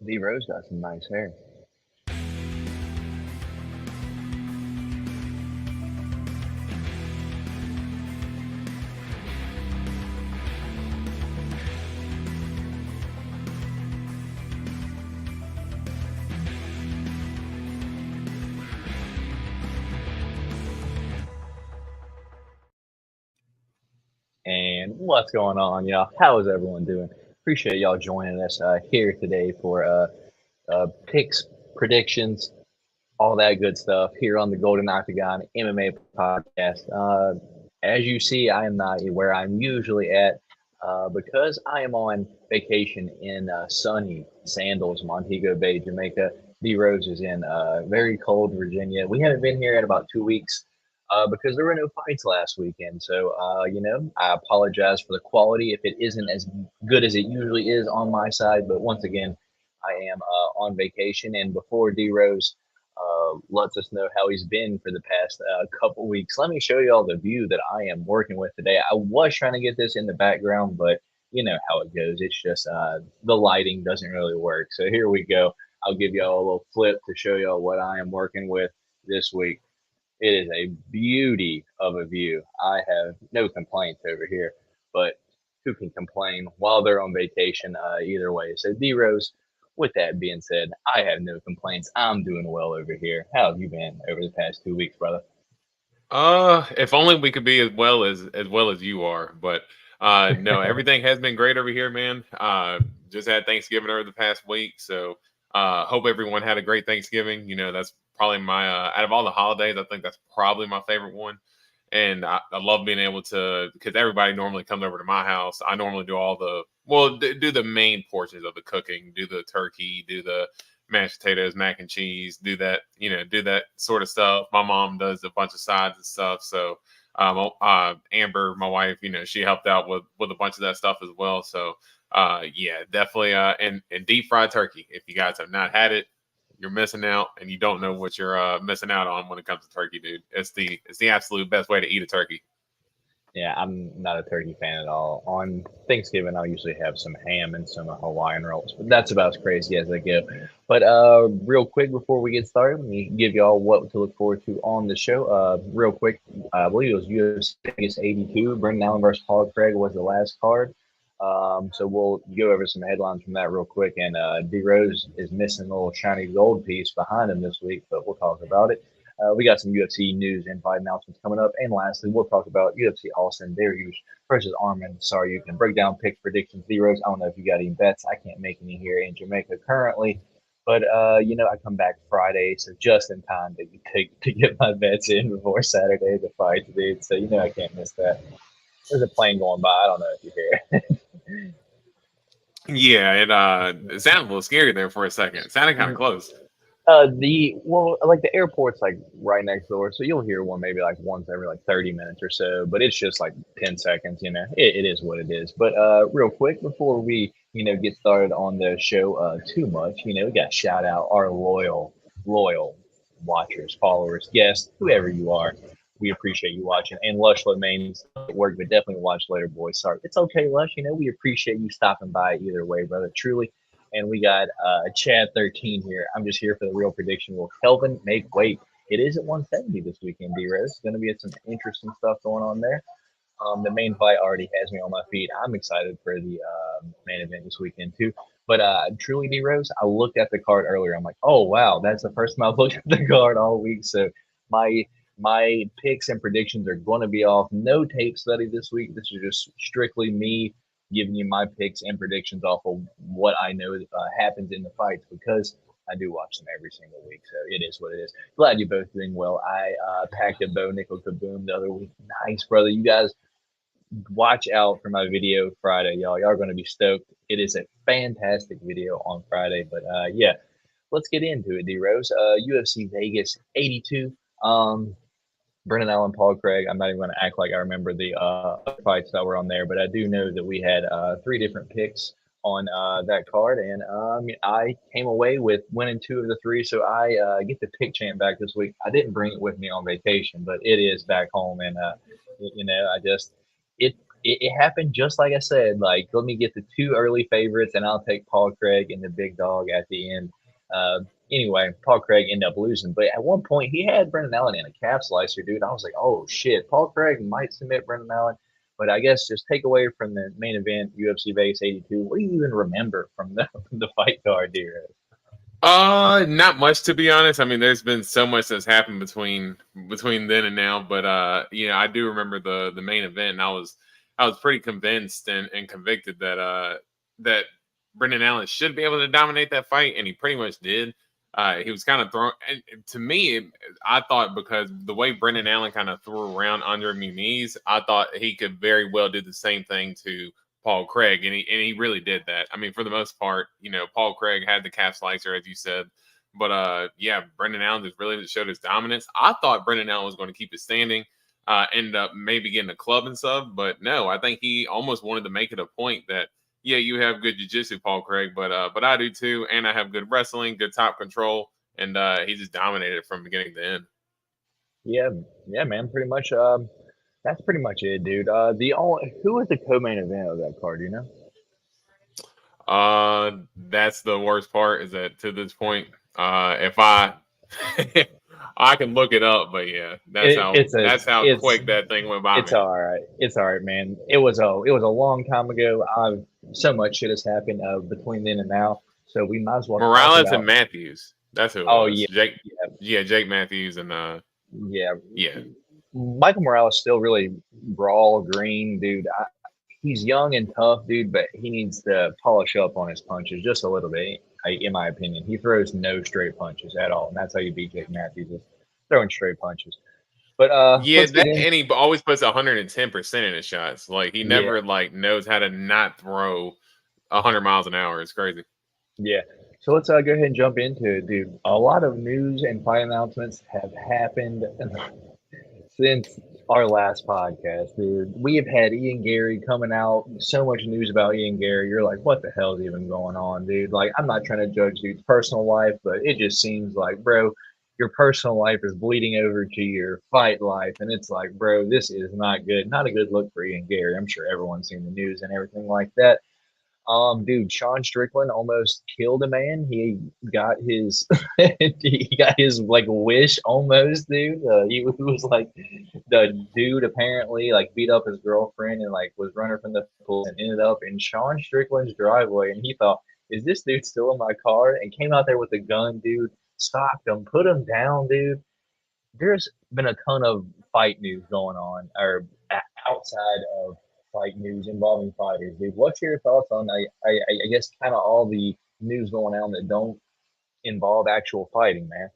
D Rose got some nice hair. And what's going on, y'all? How is everyone doing? Appreciate y'all joining us here today for picks, predictions, all that good stuff here on the Golden Octagon MMA podcast. As you see, I am not where I'm usually at because I am on vacation in sunny Sandals, Montego Bay, Jamaica. D Rose is in very cold Virginia. We haven't been here in about 2 weeks because there were no fights last weekend. So, I apologize for the quality if it isn't as good as it usually is on my side. But once again, I am on vacation. And before D Rose lets us know how he's been for the past couple weeks. Let me show you all the view that I am working with today. I was trying to get this in the background, but you know how it goes. It's just the lighting doesn't really work. So here we go. I'll give y'all a little flip to show y'all what I am working with this week. It is a beauty of a view. I have no complaints over here, but who can complain while they're on vacation either way? So, D Rose, with that being said, I have no complaints. I'm doing well over here. How have you been over the past 2 weeks, brother? If only we could be as well as you are, but no, everything has been great over here, man. Just had Thanksgiving over the past week, so hope everyone had a great Thanksgiving. That's probably my out of all the holidays, I think that's probably my favorite one. And I love being able to, because everybody normally comes over to my house. I normally do all the do the main portions of the cooking, do the turkey, do the mashed potatoes, mac and cheese, do that sort of stuff. My mom does a bunch of sides and stuff. So Amber, my wife, she helped out with a bunch of that stuff as well. So yeah, definitely and deep fried turkey. If you guys have not had it, you're missing out, and you don't know what you're missing out on when it comes to turkey, dude. It's the absolute best way to eat a turkey. Yeah, I'm not a turkey fan at all. On Thanksgiving, I'll usually have some ham and some Hawaiian rolls, but that's about as crazy as I get. But real quick before we get started, let me give y'all what to look forward to on the show. Real quick, I believe it was UFC Vegas 82. Brendan Allen versus Paul Craig was the last card. So we'll go over some headlines from that real quick. And D Rose is missing a little shiny gold piece behind him this week, but we'll talk about it. We got some UFC news and fight announcements coming up. And lastly, we'll talk about UFC Austin Dariush versus Arman Tsarukyan. Break down picks, predictions, zeros. I don't know if you got any bets. I can't make any here in Jamaica currently. But, I come back Friday, so just in time to get my bets in before Saturday, the fight, dude. So, I can't miss that. There's a plane going by. I don't know if you hear it. Yeah, it sounded a little scary there for a second. It sounded kind of close. Like the airport's like right next door, so you'll hear one maybe like once every like 30 minutes or so, but it's just like 10 seconds, it is what it is. But real quick before we, get started on the show too much, we got to shout out our loyal watchers, followers, guests, whoever you are. We appreciate you watching. And Lush Main's at work, but definitely watch later, boys. Sorry. It's okay, Lush. We appreciate you stopping by either way, brother. Truly. And we got Chad 13 here. I'm just here for the real prediction. Will Kelvin make weight? It is at 170 this weekend, D-Rose. It's going to be some interesting stuff going on there. The main fight already has me on my feet. I'm excited for the main event this weekend, too. But truly, D-Rose, I looked at the card earlier. I'm like, oh, wow, that's the first time I've looked at the card all week. So my my picks and predictions are going to be off. No tape study this week. This is just strictly me giving you my picks and predictions off of what I know happens in the fights because I do watch them every single week. So it is what it is. Glad you're both doing well. I packed a bow nickel kaboom the other week. Nice, brother. You guys watch out for my video Friday, y'all. Y'all are going to be stoked. It is a fantastic video on Friday. But yeah, let's get into it, D Rose. UFC Vegas 82. Brendan Allen, Paul Craig. I'm not even going to act like I remember the fights that were on there, but I do know that we had three different picks on that card, and I came away with winning two of the three, so I get the pick champ back this week. I didn't bring it with me on vacation, but it is back home, and I just it it happened just like I said. Like, let me get the two early favorites, and I'll take Paul Craig and the big dog at the end. Uh, anyway, Paul Craig ended up losing, but at one point he had Brendan Allen in a calf slicer, dude. I was like, oh shit, Paul Craig might submit Brendan Allen. But I guess just take away from the main event, UFC Vegas 82. What do you even remember from the from the fight card, dear? Not much to be honest. I mean, there's been so much that's happened between then and now, but I do remember the main event, and I was pretty convinced and convicted that Brendan Allen should be able to dominate that fight, and he pretty much did. He was kind of thrown, and to me, I thought because the way Brendan Allen kind of threw around Andre Muniz, I thought he could very well do the same thing to Paul Craig, and he really did that. I mean, for the most part, Paul Craig had the calf slicer, as you said, but Brendan Allen just really showed his dominance. I thought Brendan Allen was going to keep it standing, end up maybe getting a club and stuff, but no, I think he almost wanted to make it a point that you have good jiu-jitsu, Paul Craig, but I do too, and I have good wrestling, good top control, and he just dominated from beginning to end. Yeah, man. Pretty much. That's pretty much it, dude. Who was the co-main event of that card? You know? That's the worst part is that to this point, if I I can look it up, but yeah, that's how quick that thing went by It's me. all right. It's all right, man. It was a long time ago. So much shit has happened between then and now, so we might as well talk Morales and about. Matthews. That's who it Oh was. yeah, Jake. yeah, Yeah, Jake Matthews and yeah. yeah. Michael Morales still really brawl green, dude. He's young and tough, dude, but he needs to polish up on his punches just a little bit. In my opinion, he throws no straight punches at all, and that's how you beat Jake Matthews is throwing straight punches. But Yeah, let's get that in. and he always puts 110% in his shots. Like he Yeah, never knows how to not throw 100 miles an hour. It's crazy. yeah. So let's go ahead and jump into it, dude. A lot of news and fight announcements have happened since our last podcast, dude. We have had Ian Gary coming out. So much news about Ian Gary. You're like, what the hell is even going on, dude? Like, I'm not trying to judge dude's personal life, but it just seems like, bro, your personal life is bleeding over to your fight life. And it's like, bro, this is not good. Not a good look for Ian Gary. I'm sure everyone's seen the news and everything like that. Dude, Sean Strickland almost killed a man. He got his, he got his like wish almost, dude. He was like, the dude apparently like beat up his girlfriend and like was running from the police and ended up in Sean Strickland's driveway. And he thought, is this dude still in my car? And came out there with a gun, dude. Stopped him, put him down, dude. There's been a ton of fight news going on, or outside of fight news involving fighters, dude. What's your thoughts on I guess kind of all the news going on that don't involve actual fighting, man?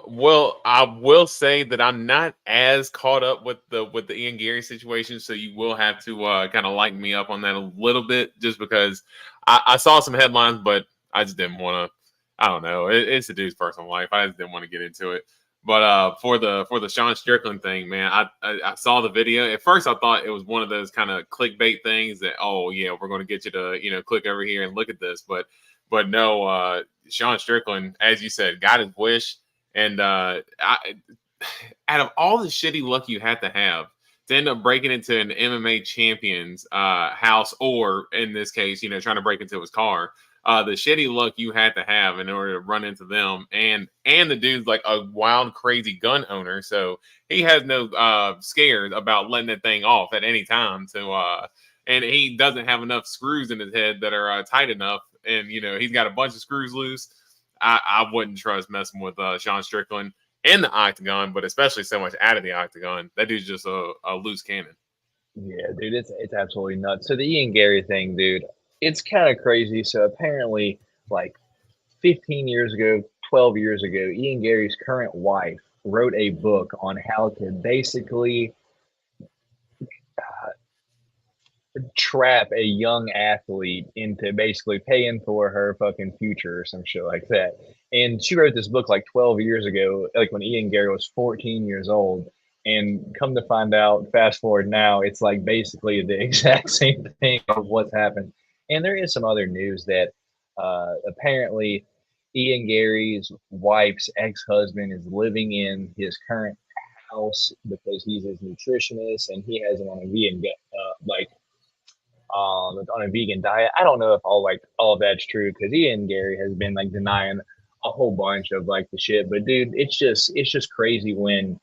Well, I will say that I'm not as caught up with the Ian Gary situation, so you will have to kind of lighten me up on that a little bit, just because I saw some headlines, but I just didn't want to. I don't know. It's a dude's personal life. I just didn't want to get into it. But for the Sean Strickland thing, man, I saw the video. At first, I thought it was one of those kind of clickbait things that, oh yeah, we're going to get you to click over here and look at this, but no, Sean Strickland, as you said, got his wish. And out of all the shitty luck you had to have to end up breaking into an MMA champion's house, or in this case, trying to break into his car, the shitty luck you had to have in order to run into them, and the dude's like a wild, crazy gun owner, so he has no scares about letting that thing off at any time. And he doesn't have enough screws in his head that are tight enough, and he's got a bunch of screws loose. I wouldn't trust messing with Sean Strickland in the octagon, but especially so much out of the octagon. That dude's just a loose cannon. Yeah, dude, it's absolutely nuts. So the Ian Gary thing, dude, it's kind of crazy. So apparently, like 15 years ago, 12 years ago, Ian Gary's current wife wrote a book on how to basically trap a young athlete into basically paying for her fucking future or some shit like that. And she wrote this book like 12 years ago, like when Ian Gary was 14 years old. And come to find out, fast forward now, it's like basically the exact same thing of what's happened. And there is some other news that apparently Ian Gary's wife's ex husband is living in his current house because he's his nutritionist and he has him on a vegan on a vegan diet. I don't know if all of that's true because Ian Gary has been like denying a whole bunch of like the shit. But dude, it's just crazy when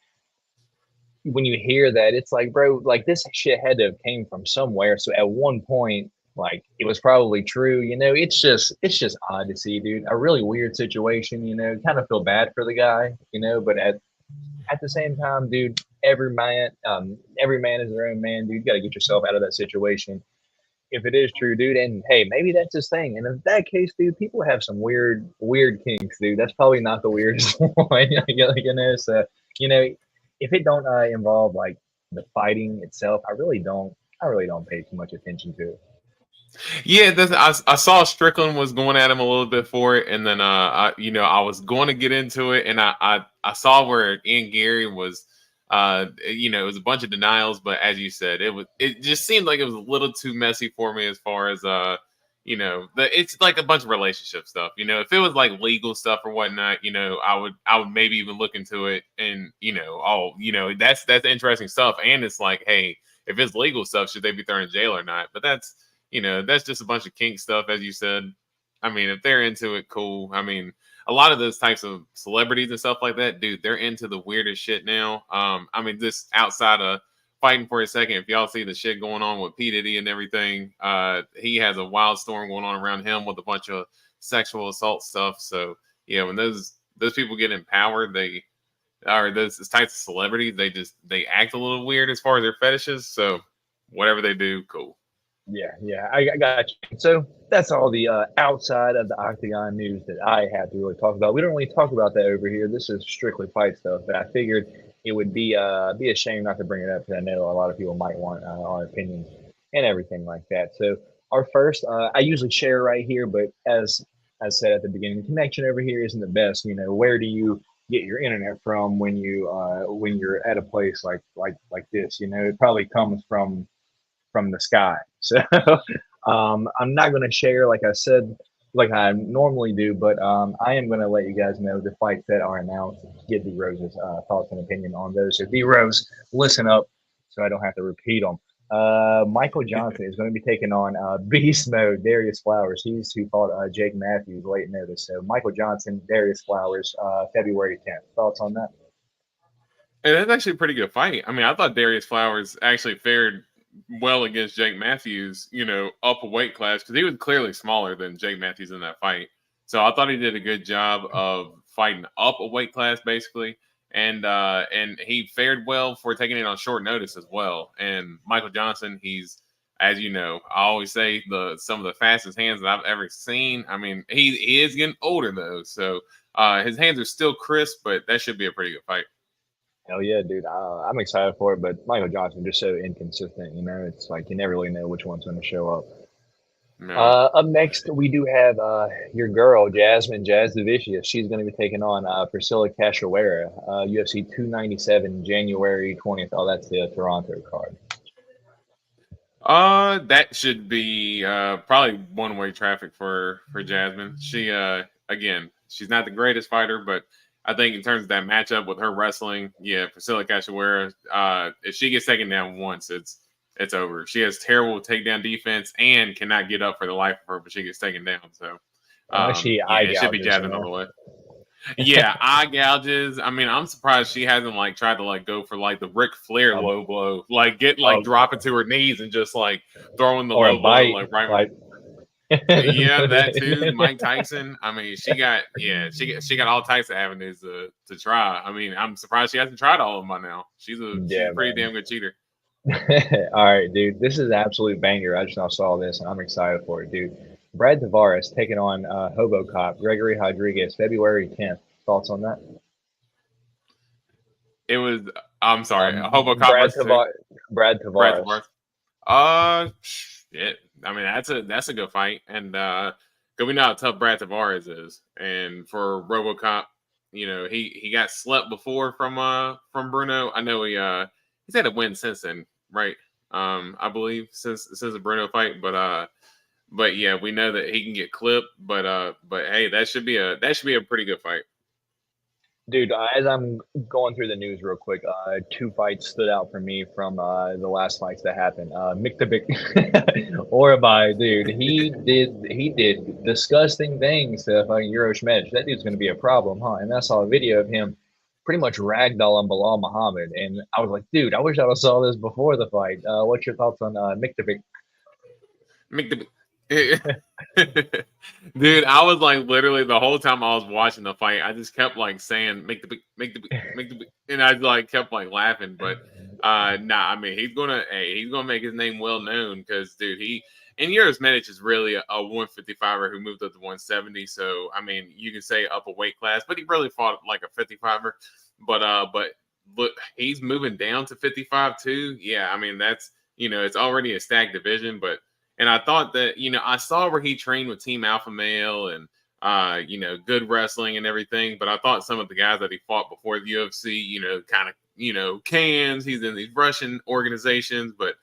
you hear that. It's like, bro, like this shit had to have came from somewhere. So at one point, like it was probably true. It's just odd to see, dude. A really weird situation. Kind of feel bad for the guy. But at the same time, dude, every man is their own man, dude. You got to get yourself out of that situation if it is true, dude. And hey, maybe that's his thing. And in that case, dude, people have some weird kinks, dude. That's probably not the weirdest one. So if it don't involve like the fighting itself, I really don't pay too much attention to it. Yeah, I saw Strickland was going at him a little bit for it, and then I was going to get into it, and I saw where Ian Gary was, it was a bunch of denials, but as you said, it just seemed like it was a little too messy for me as far as it's like a bunch of relationship stuff. If it was like legal stuff or whatnot, I would maybe even look into it, and that's interesting stuff, and it's like, hey, if it's legal stuff, should they be thrown in jail or not? But that's just a bunch of kink stuff, as you said. I mean, if they're into it, cool. I mean, a lot of those types of celebrities and stuff like that, dude, they're into the weirdest shit now. I mean, just outside of fighting for a second, if y'all see the shit going on with P. Diddy and everything, he has a wild storm going on around him with a bunch of sexual assault stuff. So, yeah, when those people get empowered, those types of celebrities, they act a little weird as far as their fetishes. So, whatever they do, cool. Yeah, I got you. So that's all the outside of the octagon news that I have to really talk about. We don't really talk about that over here. This is strictly fight stuff, but I figured it would be a shame not to bring it up because I know a lot of people might want our opinions and everything like that. So our first, I usually share right here, but as I said at the beginning, connection over here isn't the best. Where do you get your internet from when you're at a place like this? It probably comes from the sky. So I'm not going to share, like I said, like I normally do, but I am going to let you guys know the fights that are announced. Get D Rose's thoughts and opinion on those. So D Rose, listen up, so I don't have to repeat them. Michael Johnson is going to be taking on Beast Mode, Darius Flowers. He's who fought Jake Matthews late notice. So Michael Johnson, Darius Flowers, February 10th. Thoughts on that? And that's actually a pretty good fight. I mean, I thought Darius Flowers actually fared well against Jake Matthews, up a weight class, because he was clearly smaller than Jake Matthews in that fight. So I thought he did a good job of fighting up a weight class, basically. And he fared well for taking it on short notice as well. And Michael Johnson, he's, as you know, I always say some of the fastest hands that I've ever seen. I mean, he is getting older though, so his hands are still crisp, but that should be a pretty good fight. Hell yeah, dude. I'm excited for it, but Michael Johnson just so inconsistent. It's like you never really know which one's going to show up. No. Up next, we do have your girl, Jazz the Vicious. She's going to be taking on Priscilla Cachoeira, UFC 297, January 20th. Oh, that's the Toronto card. That should be probably one-way traffic for Jasmine. She again, she's not the greatest fighter, but I think in terms of that matchup with her wrestling, yeah, Priscilla Cachoeira, if she gets taken down once, it's over. She has terrible takedown defense and cannot get up for the life of her, but she gets taken down. So it should be Jasmine all the way. Yeah, eye gouges. I mean, I'm surprised she hasn't tried to go for the Ric Flair low blow, dropping to her knees and just throwing the low blow right. Yeah, that too. Mike Tyson. I mean, she got all types of avenues to try. I mean, I'm surprised she hasn't tried all of them by now. She's a pretty damn good cheater. All right, dude. This is an absolute banger. I just now saw this and I'm excited for it, dude. Brad Tavares taking on Hobo Cop, Gregory Rodriguez, February 10th. Thoughts on that? I'm sorry, Hobo Cop Brad Tavares. Shit. I mean, that's a good fight, and we know how tough Brad Tavares is, and for RoboCop, he got slept before from Bruno. I know he's had a win since then, right? I believe since the Bruno fight, but yeah, we know that he can get clipped, but hey, that should be a pretty good fight. Dude, as I'm going through the news real quick, two fights stood out for me from the last fights that happened. Miktabik Orabai, dude, he did disgusting things to fucking Euroshmej. That dude's gonna be a problem, huh? And I saw a video of him pretty much ragdolling Bilal Muhammad, and I was like, dude, I wish I would saw this before the fight. What's your thoughts on Miktabik? Make the Dude, I was like literally the whole time I was watching the fight, I just kept like saying make the and I like kept like laughing. But nah, I mean he's gonna make his name well known because dude, he and Uros Medic is really a 155er who moved up to 170. So I mean you can say up a weight class, but he really fought like a 55er. But look, he's moving down to 55 too. Yeah, I mean that's it's already a stacked division, but and I thought that, I saw where he trained with Team Alpha Male and, good wrestling and everything. But I thought some of the guys that he fought before the UFC, kind of, cans. He's in these Russian organizations. But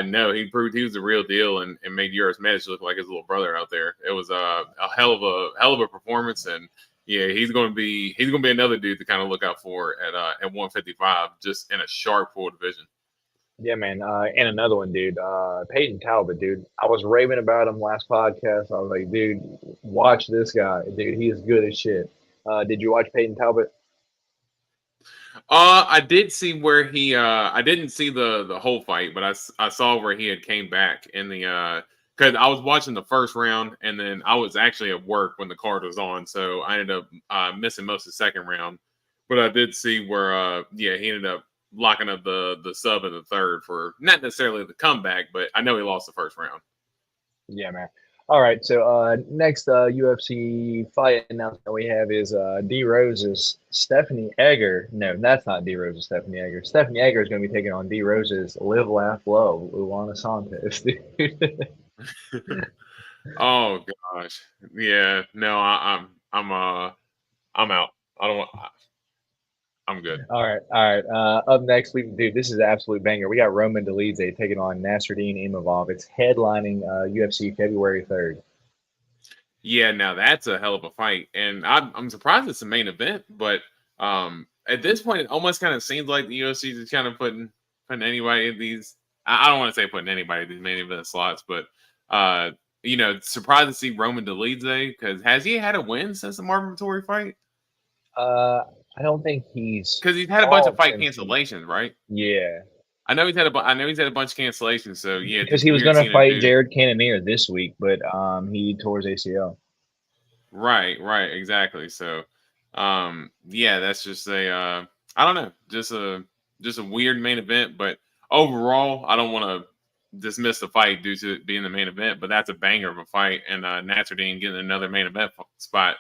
no, he proved he was the real deal and made Uros Medic look like his little brother out there. It was a hell of a performance. And yeah, he's going to be another dude to kind of look out for at 155, just in a sharp full division. Yeah, man. And another one, dude. Peyton Talbot, dude. I was raving about him last podcast. I was like, dude, watch this guy, dude. He is good as shit. Did you watch Peyton Talbot? I did see where he. I didn't see the whole fight, but I saw where he had came back in the. Because I was watching the first round, and then I was actually at work when the card was on, so I ended up missing most of the second round. But I did see where, he ended up locking up the sub in the third for not necessarily the comeback, but I know he lost the first round. Yeah, man. All right. So next UFC fight announcement we have is D Rose's Stephanie Egger. No, that's not D Rose's Stephanie Egger. Stephanie Egger is going to be taking on D Rose's Live Laugh Love Luana Santos. Oh gosh, yeah. No, I'm out. I don't want. I'm good. All right, all right. Up next, dude, this is an absolute banger. We got Roman Dolidze taking on Nasruddin Imavov. It's headlining UFC February 3rd. Yeah, now that's a hell of a fight, and I'm surprised it's the main event. But at this point, it almost kind of seems like the UFC is kind of putting anybody in these. I don't want to say putting anybody in these main event slots, but surprised to see Roman Dolidze because has he had a win since the Marvin Vettori fight? I don't think he's because he's had a bunch of fight cancellations, right? Yeah, I know he's had a bunch of cancellations. So yeah, because he was going to fight Jared Cannonier this week, but he tore his ACL. Right, exactly. So, yeah, that's just I don't know, just a weird main event. But overall, I don't want to dismiss the fight due to it being the main event, but that's a banger of a fight. And Nasruddin getting another main event spot.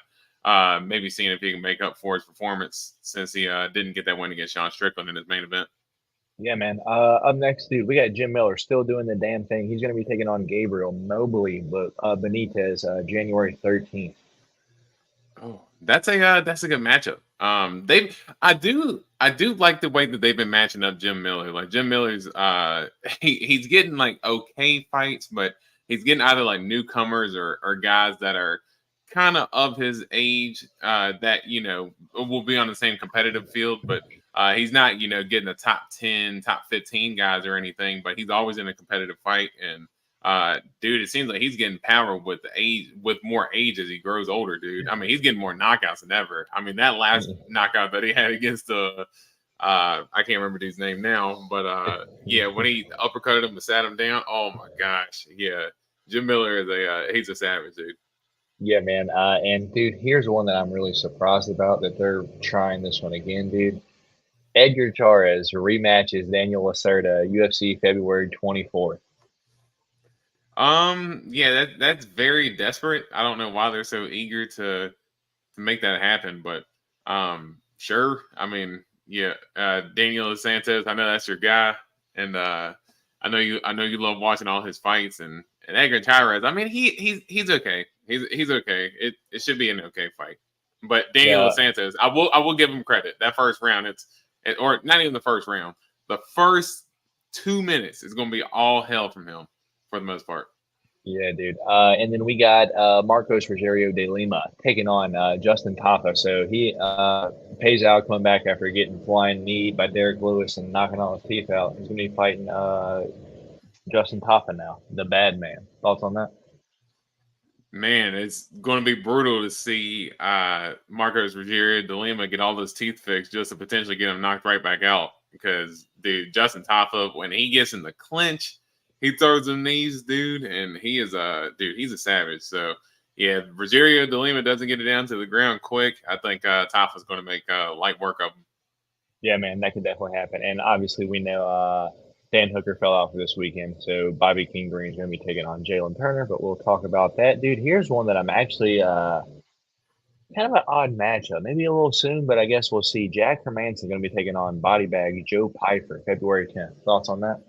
Maybe seeing if he can make up for his performance since he didn't get that win against Sean Strickland in his main event. Yeah, man. Up next, dude, we got Jim Miller still doing the damn thing. He's going to be taking on Gabriel Mobley, but Benitez, January 13th. Oh, that's a good matchup. I do like the way that they've been matching up Jim Miller. Like Jim Miller's he's getting like okay fights, but he's getting either like newcomers or guys that are kind of his age that will be on the same competitive field, but he's not getting the top 10, top 15 guys or anything, but he's always in a competitive fight. And dude, it seems like he's getting power with more age as he grows older, dude. I mean, he's getting more knockouts than ever. I mean, that last knockout that he had against I can't remember his name now, but yeah, when he uppercutted him and sat him down, oh my gosh, yeah, Jim Miller is he's a savage, dude. Yeah, man. And dude, here's one that I'm really surprised about that they're trying this one again, dude. Edgar Chairez rematches Daniel Lacerda, UFC February 24th. Yeah, that's very desperate. I don't know why they're so eager to make that happen, but sure. I mean, yeah, Daniel Santos, I know that's your guy, and I know you love watching all his fights and Edgar Chairez. I mean, he's okay. He's okay. It should be an okay fight. But Daniel Santos, I will give him credit. That first round, or not even the first round. The first 2 minutes is going to be all hell from him for the most part. Yeah, dude. And then we got Marcos Rogerio de Lima taking on Justin Tafa. So Pays out coming back after getting flying knee by Derek Lewis and knocking all his teeth out. He's going to be fighting Justin Taffa now, the bad man. Thoughts on that? Man, it's going to be brutal to see Marcos Rogerio de Lima get all those teeth fixed just to potentially get him knocked right back out. Because, dude, Justin Taffa, when he gets in the clinch, he throws them knees, dude, and he is he's a savage. So, yeah, if Rogerio de Lima doesn't get it down to the ground quick, I think Taffa's going to make light work of him. Yeah, man, that could definitely happen. And obviously, we know Dan Hooker fell out for this weekend, so Bobby King Green is going to be taking on Jalen Turner, but we'll talk about that. Dude, here's one that I'm actually kind of an odd matchup. Maybe a little soon, but I guess we'll see. Jack Hermanson going to be taking on body bag Joe Pyfer, February 10th. Thoughts on that?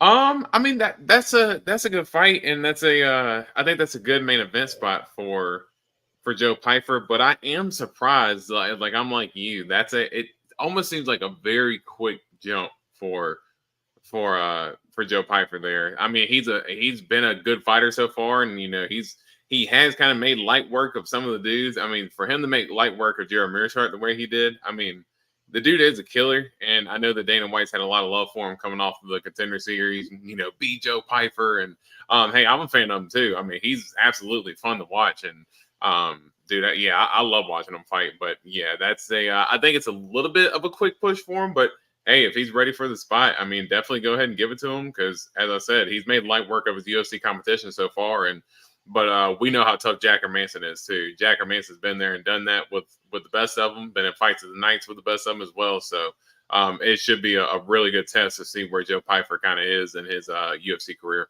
I mean that's a good fight, and that's I think that's a good main event spot for Joe Pyfer. But I am surprised, like I'm like you. It almost seems like a very quick jump for Joe Pyfer there. I mean, he's been a good fighter so far, and he has kind of made light work of some of the dudes. I mean, for him to make light work of Jared Mearshart the way he did, I mean, the dude is a killer, and I know that Dana White's had a lot of love for him coming off of the Contender Series. Beat Joe Pyfer, and hey, I'm a fan of him too. I mean, he's absolutely fun to watch, and dude, I love watching him fight. But yeah, that's I think it's a little bit of a quick push for him, but hey, if he's ready for the spot, I mean, definitely go ahead and give it to him because, as I said, he's made light work of his UFC competition so far. But we know how tough Jack Hermanson is too. Jack Hermanson's been there and done that with the best of them. Been in fights of the nights with the best of them as well. So it should be a really good test to see where Joe Pyfer kind of is in his UFC career.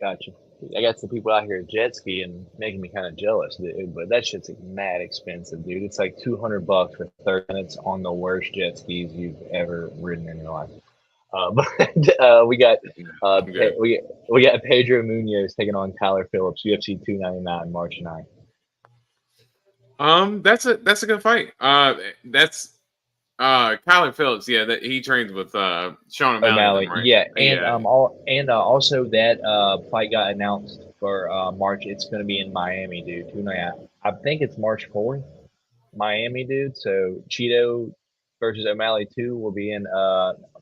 Gotcha. I got some people out here jet skiing making me kind of jealous, dude. But that shit's mad expensive, dude. It's like $200 for 30 minutes on the worst jet skis you've ever ridden in your life. But we got Pedro Munoz taking on Tyler Phillips, UFC 299, March 9th. That's a good fight. That's Kyler Phillips, that he trains with Sean O'Malley, right? Yeah, and also that fight got announced for March. It's going to be in Miami, dude. I think it's March 4th, Miami, dude. So Cheeto versus O'Malley 2 will be in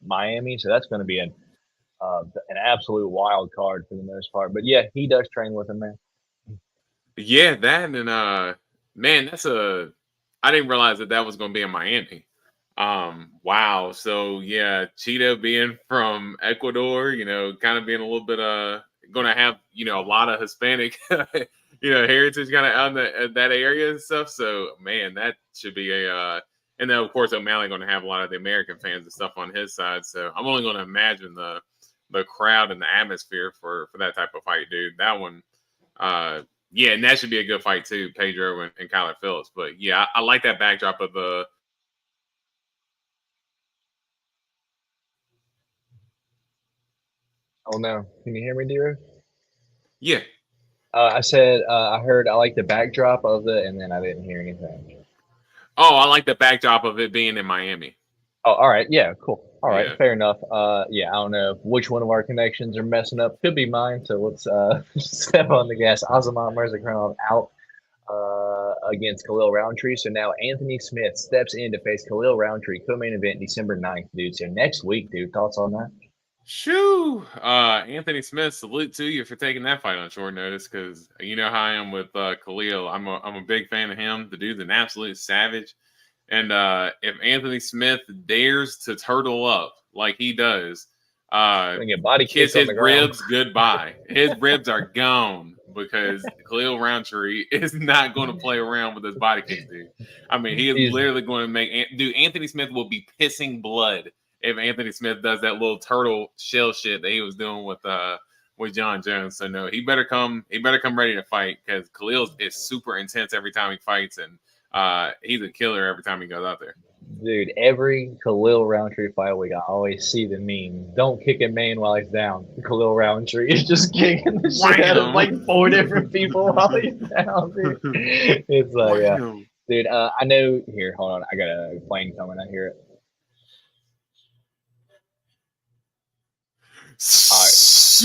Miami. So that's going to be an absolute wild card for the most part. But yeah, he does train with him, man. Yeah, that and man, I didn't realize that was going to be in Miami. Wow. So yeah, Cheeto being from Ecuador, kind of being a little bit going to have a lot of Hispanic heritage kind of out in that area and stuff. So man, that should be and then of course O'Malley going to have a lot of the American fans and stuff on his side. So I'm only going to imagine the crowd and the atmosphere for that type of fight, dude. That one, yeah, and that should be a good fight too, Pedro and Kyler Phillips. But yeah, I like that backdrop of the. Oh no, can you hear me, Dero? Yeah. I said I like the backdrop of it, and then I didn't hear anything. Oh, I like the backdrop of it being in Miami. Oh, all right. Yeah, cool. All right, Yeah. fair enough. Yeah, I don't know which one of our connections are messing up. Could be mine. So let's step on the gas. Azamat Murzakanov out against Khalil Roundtree. So now Anthony Smith steps in to face Khalil Roundtree, co-main event December 9th, dude. So next week, dude. Thoughts on that? Shoo! Anthony Smith, salute to you for taking that fight on short notice because you know how I am with Khalil. I'm a big fan of him. The dude's an absolute savage. And if Anthony Smith dares to turtle up like he does, kiss his ribs goodbye. His ribs are gone because Khalil Roundtree is not going to play around with his body kicks, dude. I mean, he is literally going to make Anthony Smith will be pissing blood if Anthony Smith does that little turtle shell shit that he was doing with John Jones. So no, he better come ready to fight because Khalil is super intense every time he fights, and he's a killer every time he goes out there. Dude, every Khalil Roundtree fight week, I always see the meme. Don't kick a man while he's down. Khalil Roundtree is just kicking the shit out of like 4 different people while he's down, dude. It's like, yeah. Dude, I know. Here, hold on. I got a plane coming. I hear it. All right.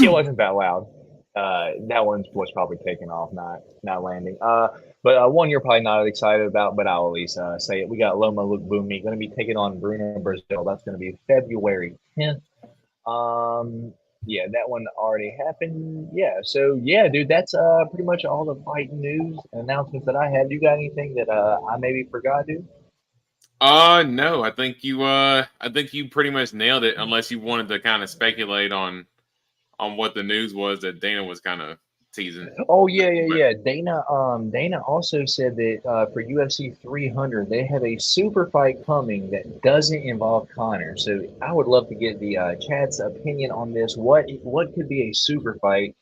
It wasn't that loud. That one was probably taken off, not landing. But one you're probably not excited about, but I'll at least say it. We got Loma Lookboonmee going to be taking on Bruno Brazil. That's going to be February 10th. Yeah, that one already happened. Yeah, so yeah, dude, that's pretty much all the fight news announcements that I had. You got anything that I maybe forgot, dude? No, I think you pretty much nailed it, unless you wanted to kind of speculate on what the news was that Dana was kind of teasing. Oh yeah, yeah, But yeah. Dana also said that for UFC 300 they have a super fight coming that doesn't involve Connor. So I would love to get the chat's opinion on this. What could be a super fight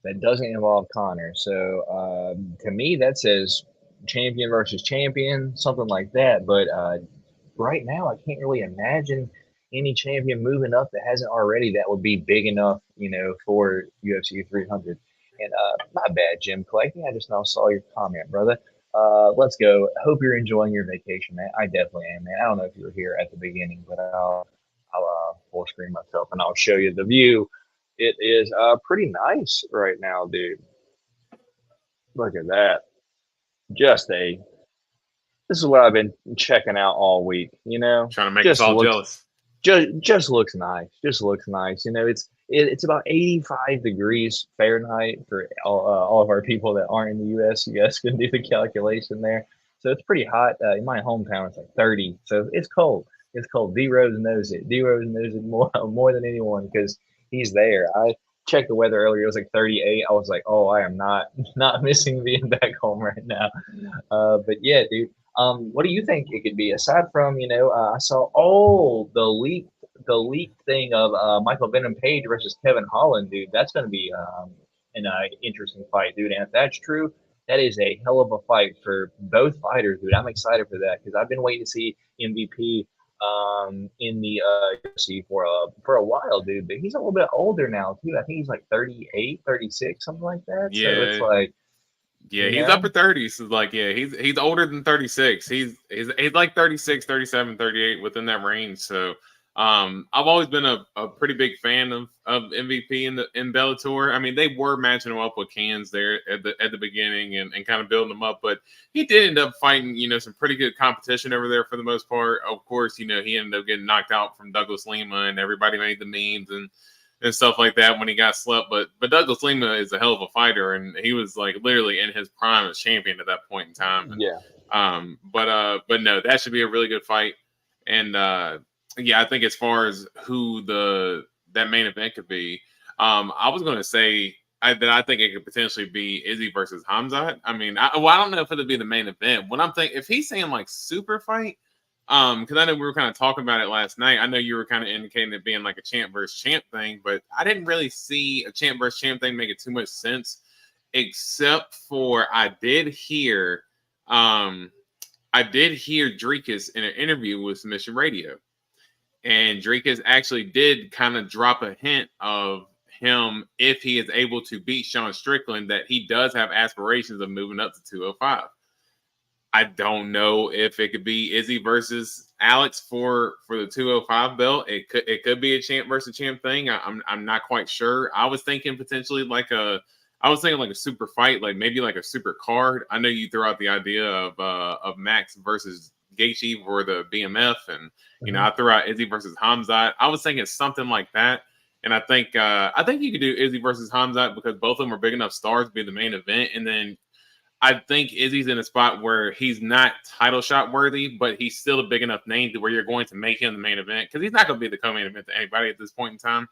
that doesn't involve Connor? So to me that says champion versus champion, something like that. But right now I can't really imagine any champion moving up that hasn't already that would be big enough, for UFC 300. And my bad, Jim Clay. I think I just now saw your comment, brother. Let's go. Hope you're enjoying your vacation, man. I definitely am, man. I don't know if you were here at the beginning, but I'll full screen myself and I'll show you the view. It is pretty nice right now, dude. Look at that. Just a This is what I've been checking out all week. trying to make us Just all looks jealous. just looks nice. Just looks nice. It's about 85 degrees Fahrenheit for all of our people that aren't in the U.S. You guys can do the calculation there. So it's pretty hot. In my hometown, it's like 30. So it's cold. It's cold. D Rose knows it. D Rose knows it more than anyone because he's there. I checked the weather earlier. It was like 38. I was like, oh, I am not missing being back home right now. But yeah, dude. What do you think it could be aside from I saw the leaked thing of Michael Venom Page versus Kevin Holland, dude. That's going to be an interesting fight, dude. And if that's true, that is a hell of a fight for both fighters, dude. I'm excited for that because I've been waiting to see MVP in the UFC for a while, dude. But he's a little bit older now too. I think he's like 38, 36, something like that. So it's Yeah, like, yeah, you he's know. upper 30s. So like, yeah, he's older than 36. He's like 36, 37, 38 within that range. So I've always been a pretty big fan of MVP in Bellator. I mean, they were matching him up with cans there at the beginning and kind of building him up, but he did end up fighting, some pretty good competition over there for the most part. Of course, he ended up getting knocked out from Douglas Lima, and everybody made the memes and stuff like that when he got slept. But Douglas Lima is a hell of a fighter, and he was like literally in his prime as champion at that point in time. And, Yeah. but no, that should be a really good fight. And yeah, I think as far as who that main event could be, I was going to say that I think it could potentially be Izzy versus Hamzat. I mean, I don't know if it'll be the main event. When I'm thinking, if he's saying like super fight, because I know we were kind of talking about it last night. I know you were kind of indicating it being like a champ versus champ thing, but I didn't really see a champ versus champ thing make it too much sense, except for I did hear Drekus in an interview with Submission Radio, and Drekus actually did kind of drop a hint of him, if he is able to beat Sean Strickland, that he does have aspirations of moving up to 205. I don't know if it could be Izzy versus Alex for the 205 belt. It could be a champ versus champ thing. I'm not quite sure. I was thinking potentially like a super fight, like maybe like a super card. I know you threw out the idea of Max versus Gaethje for the BMF, and I threw out Izzy versus Hamzat. I was thinking something like that. And I think you could do Izzy versus Hamzat because both of them are big enough stars to be the main event. And then I think Izzy's in a spot where he's not title shot worthy, but he's still a big enough name to where you're going to make him the main event, because he's not going to be the co-main event to anybody at this point in time.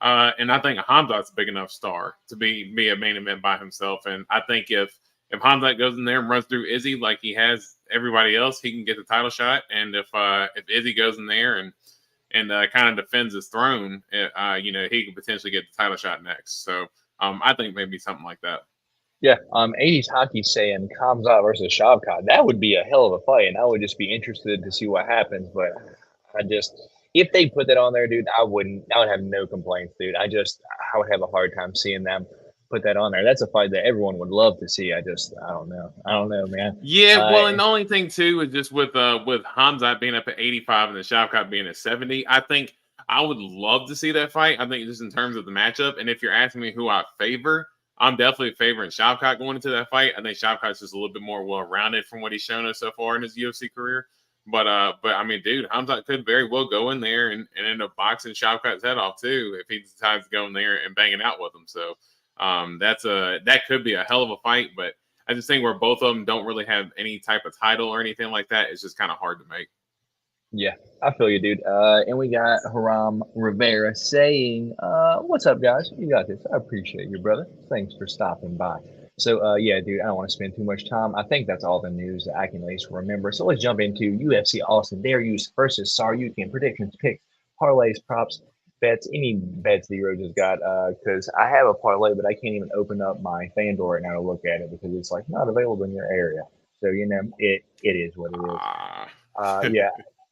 And I think Hamzat's a big enough star to be a main event by himself. And I think if Hamzat goes in there and runs through Izzy like he has everybody else, he can get the title shot. And if Izzy goes in there and kind of defends his throne, he could potentially get the title shot next. So I think maybe something like that. Yeah, 80s hockey saying Kamzat versus Shavkat. That would be a hell of a fight, and I would just be interested to see what happens. But if they put that on there, dude, I would have no complaints, dude. I would have a hard time seeing them put that on there. That's a fight that everyone would love to see. I don't know, man. Yeah, well, and the only thing too is just with Hamzat being up at 85 and the Shavkat being at 70, I think I would love to see that fight. I think just in terms of the matchup, and if you're asking me who I favor, I'm definitely favoring Shavkat going into that fight. I think Shavkat's just a little bit more well-rounded from what he's shown us so far in his UFC career. But I mean, dude, Hamzat could very well go in there and end up boxing Shavkat's head off too if he decides to go in there and bang it out with him. So that could be a hell of a fight. But I just think where both of them don't really have any type of title or anything like that, it's just kind of hard to make. Yeah, I feel you, dude. And we got Haram Rivera saying, what's up, guys? You got this. I appreciate you, brother. Thanks for stopping by. So, yeah, dude, I don't want to spend too much time. I think that's all the news that I can at least remember. So let's jump into UFC Austin Dariush versus Tsarukyan. Predictions, picks, parlays, props, bets, any bets the Rose has got. Because I have a parlay, but I can't even open up my FanDuel right now to look at it because it's like not available in your area. So, you know, it is what it is. Yeah.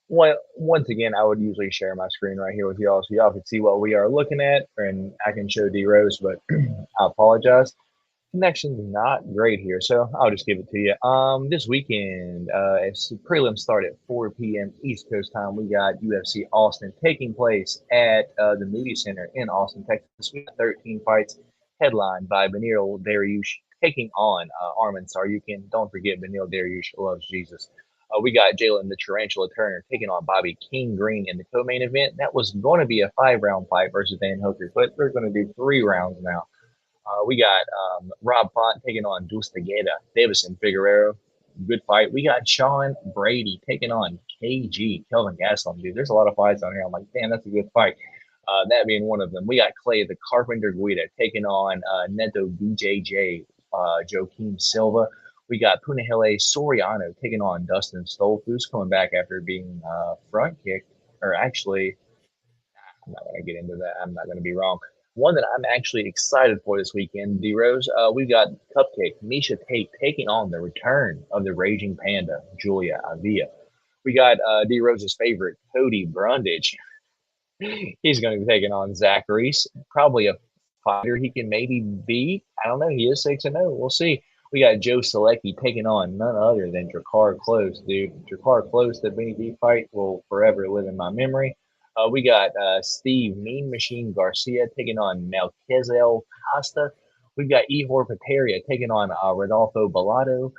Well, once again, I would usually share my screen right here with y'all so y'all can see what we are looking at, and I can show D Rose, but I apologize. Connection's not great here, so I'll just give it to you. This weekend, as prelims start at 4 p.m. East Coast time, we got UFC Austin taking place at the Moody Center in Austin, Texas. We got 13 fights, headlined by Beneil Dariush taking on Arman Tsarukyan. Don't forget, Beneil Dariush loves Jesus. We got Jalen the Tarantula Turner taking on Bobby King Green in the co-main event. That was going to be a 5-round fight versus Dan Hooker, but they're going to do 3 rounds now. We got Rob Font taking on Deuce Tejeda, Davison Figueroa. Good fight. We got Sean Brady taking on KG, Kelvin Gastelum. Dude, there's a lot of fights on here. I'm like, damn, that's a good fight. That being one of them. We got Clay the Carpenter Guida taking on Neto BJJ, Joaquim Silva. We got Punahele Soriano taking on Dustin Stolfus, coming back after being front kicked. Or actually, I'm not going to get into that. I'm not going to be wrong. One that I'm actually excited for this weekend, D-Rose, we've got Cupcake, Misha Tate taking on the return of the Raging Panda, Julia Avila. We got D-Rose's favorite, Cody Brundage. He's going to be taking on Zach Reese, probably a fighter he can maybe beat. I don't know. He is 6-0. We'll see. We got Joe Selecki taking on none other than Drakkar Close, dude. Drakkar Close, the Benny D fight will forever live in my memory. We got Steve Mean Machine Garcia taking on Melquizel Costa. We've got Ihor Pateria taking on Rodolfo Bellado.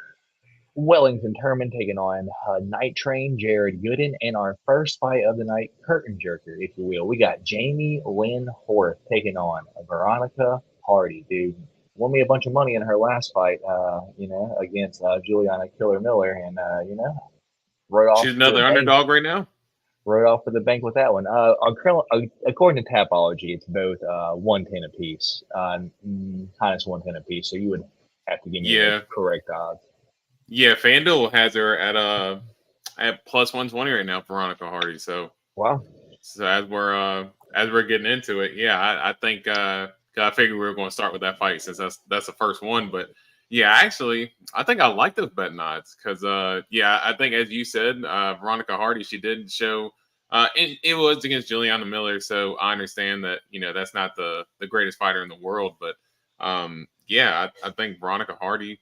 Wellington Turman taking on Night Train Jared Gooden. And our first fight of the night, curtain jerker, if you will. We got Jamie Lynn Horth taking on Veronica Hardy, dude. Won me a bunch of money in her last fight, against Juliana Killer Miller, and wrote off. She's another underdog right now. Wrote off for the bank with that one. According to Tapology, it's both 110 apiece, minus 110 apiece. So you would have to give me the correct odds. Yeah, FanDuel has her at plus 120 right now, Veronica Hardy. So wow. So as we're getting into it, I think. I figured we were going to start with that fight since that's the first one. But yeah, actually, I think I like those betting odds because I think as you said, Veronica Hardy, she did show it was against Juliana Miller, so I understand that that's not the greatest fighter in the world, but I think Veronica Hardy.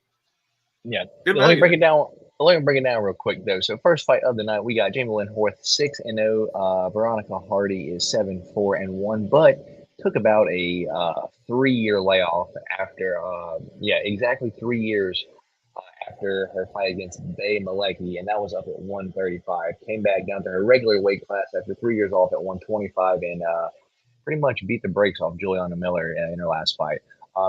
Yeah, let me break it down. Let me break it down real quick though. So first fight of the night, we got Jamie Lynn Horth 6-0. Veronica Hardy is 7-4-1, but took about a 3-year layoff after, exactly 3 years after her fight against Bay Malecki, and that was up at 135. Came back down to her regular weight class after 3 years off at 125, and pretty much beat the brakes off Juliana Miller in her last fight.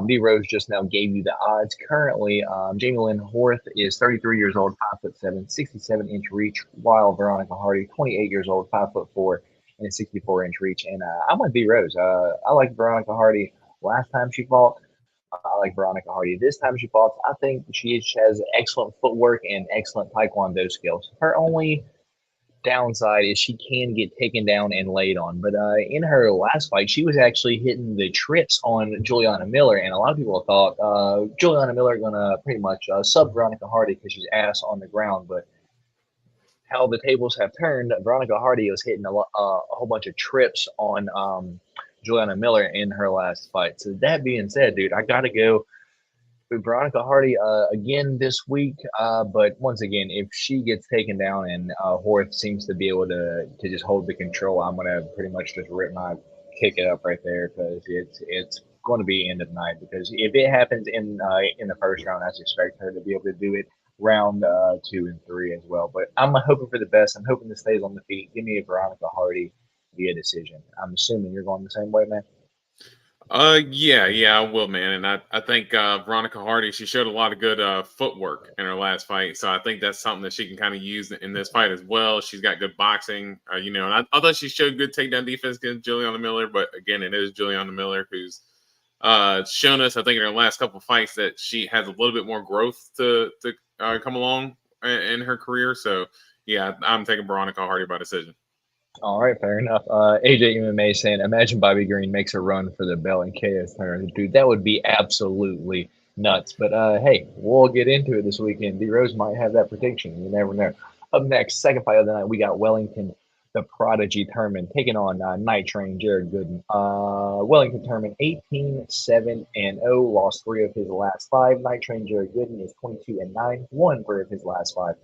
D Rose just now gave you the odds. Currently, Jamie Lynn Horth is 33 years old, 5'7", 67-inch reach, while Veronica Hardy, 28 years old, 5'4", and a 64-inch reach. And I'm with D Rose. I like Veronica Hardy last time she fought. I like Veronica Hardy this time she fought. I think she has excellent footwork and excellent taekwondo skills. Her only downside is she can get taken down and laid on. But in her last fight, she was actually hitting the trips on Juliana Miller, and a lot of people thought Juliana Miller going to pretty much sub Veronica Hardy because she's ass on the ground. But how the tables have turned, Veronica Hardy was hitting a whole bunch of trips on Juliana Miller in her last fight. So that being said, dude, I got to go Veronica Hardy again this week, but once again, if she gets taken down and Horth seems to be able to just hold the control, I'm gonna pretty much just kick it up right there because it's going to be end of night. Because if it happens in the first round, I expect her to be able to do it round 2 and 3 as well. But I'm hoping for the best. I'm hoping to stays on the feet. Give me a Veronica Hardy via decision. I'm assuming you're going the same way, man. Yeah, I will, man. And I think Veronica Hardy, she showed a lot of good footwork in her last fight. So I think that's something that she can kind of use in this fight as well. She's got good boxing, and I thought she showed good takedown defense against Juliana Miller. But again, it is Juliana Miller who's shown us, I think, in her last couple of fights that she has a little bit more growth to come along in her career. So, yeah, I'm taking Veronica Hardy by decision. All right, fair enough. AJ MMA saying, imagine Bobby Green makes a run for the belt and KO's turn. Dude, that would be absolutely nuts. But hey, we'll get into it this weekend. D Rose might have that prediction. You never know. Up next, second fight of the night, we got Wellington, the Prodigy Turman, taking on Night Train Jared Gooden. Wellington Turman, 18-7-0, lost 3 of his last 5. Night Train Jared Gooden is 22-9, won 3 of his last 5.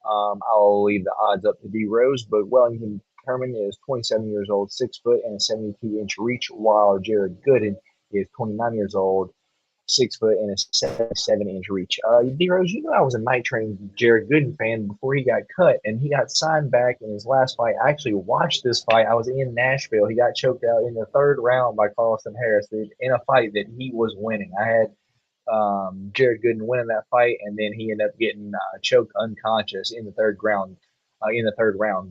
I'll leave the odds up to D Rose, but Wellington Turman is 27 years old, 6 foot, and a 72-inch reach, while Jared Gooden is 29 years old, 6 foot, and a 77-inch reach. D Rose, I was a Night Train Jared Gooden fan before he got cut, and he got signed back in his last fight. I actually watched this fight. I was in Nashville. He got choked out in the 3rd round by Carlston Harris in a fight that he was winning. I had Jared Gooden winning that fight, and then he ended up getting choked unconscious in the 3rd round.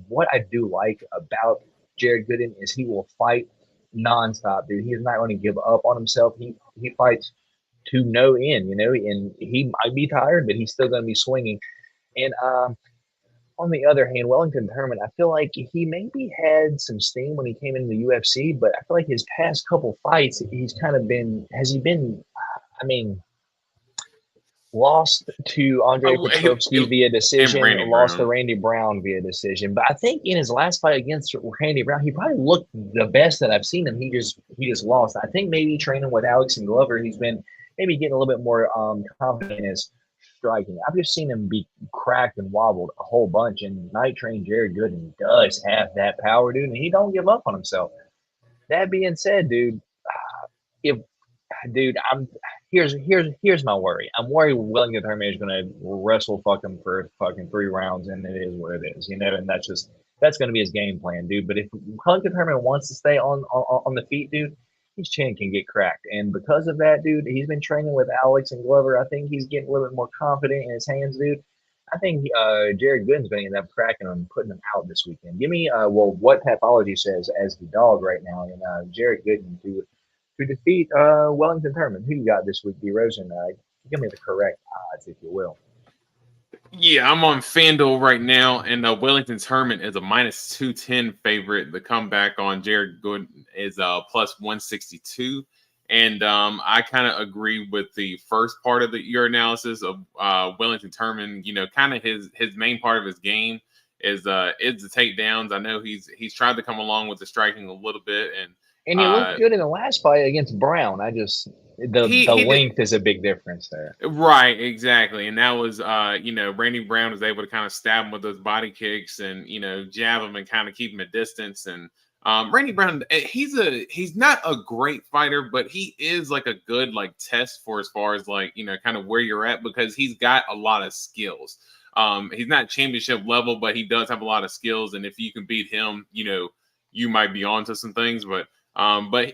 What I do like about Jared Gooden is he will fight nonstop, dude. He's not going to give up on himself. He fights to no end, and he might be tired, but he's still going to be swinging. And on the other hand, Wellington Turman, I feel like he maybe had some steam when he came into the UFC, but I feel like his past couple fights, he's kind of been, has he been, I mean, lost to Andre Petrovsky via decision, lost to Randy Brown via decision. But I think in his last fight against Randy Brown, he probably looked the best that I've seen him. He just lost. I think maybe training with Alex and Glover, he's been maybe getting a little bit more confident in his striking. I've just seen him be cracked and wobbled a whole bunch. And Night Train Jared Gooden does have that power, dude, and he don't give up on himself. That being said, dude, here's my worry. I'm worried Wellington Turman is going to wrestle him for fucking 3 rounds, and it is what it is, and that's going to be his game plan, dude. But if Wellington Turman wants to stay on the feet, dude, his chin can get cracked, and because of that, dude, he's been training with Alex and Glover. I think he's getting a little bit more confident in his hands, dude. I think Jared Gooden's going to end up cracking him and putting him out this weekend. Give me what Pathology says as the dog right now, and Jared Gooden to defeat Wellington Turman. Who you got this week, D Rose? And give me the correct odds, if you will. Yeah, I'm on FanDuel right now, and Wellington Turman is a -210 favorite. The comeback on Jared Gooden is +162. And I kind of agree with the first part of your analysis of Wellington Turman. Kind of his main part of his game is the takedowns. I know he's tried to come along with the striking a little bit, and he looked good in the last fight against Brown. The length is a big difference there. Right, exactly. And that was, Randy Brown was able to kind of stab him with those body kicks and, jab him and kind of keep him at distance. And Randy Brown, he's not a great fighter, but he is like a good test for as far as kind of where you're at, because he's got a lot of skills. He's not championship level, but he does have a lot of skills. And if you can beat him, you might be onto some things, but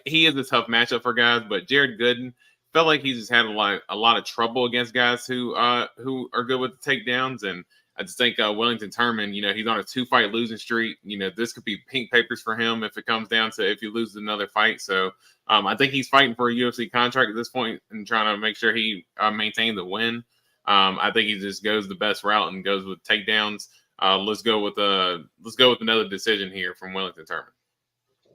he is a tough matchup for guys. But Jared Gooden felt like he's just had a lot of trouble against guys who are good with the takedowns. And I just think Wellington Turman, he's on a 2-fight losing streak. This could be pink papers for him if it comes down to if he loses another fight. So I think he's fighting for a UFC contract at this point and trying to make sure he maintains the win. I think he just goes the best route and goes with takedowns. Let's go with another decision here from Wellington Turman.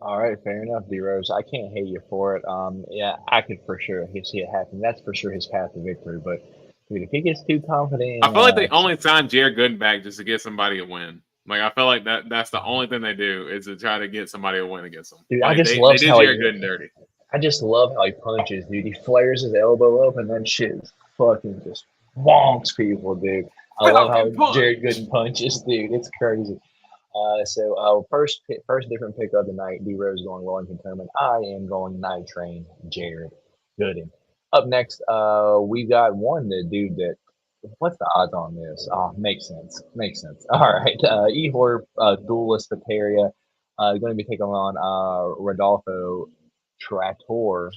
All right, fair enough, D Rose. I can't hate you for it. Yeah, I could for sure see it happen. That's for sure his path to victory. But dude, if he gets too confident, I feel like they only signed Jared Gooden back just to get somebody a win. I feel like that's the only thing they do is to try to get somebody a win against them. Dude, I just love how he punches, dude. He flares his elbow up and then shit fucking just wonks people, dude. I love how Falcon punch. Jared Gooden punches, dude. It's crazy. First different pick of the night. D Rose going Wellington Turman. I am going Night Train Jared Gooden. Up next, we got one the dude that. What's the odds on this? Oh, makes sense. Makes sense. All right. Ihor Duelist Pateria going to be taking on Rodolfo Trattor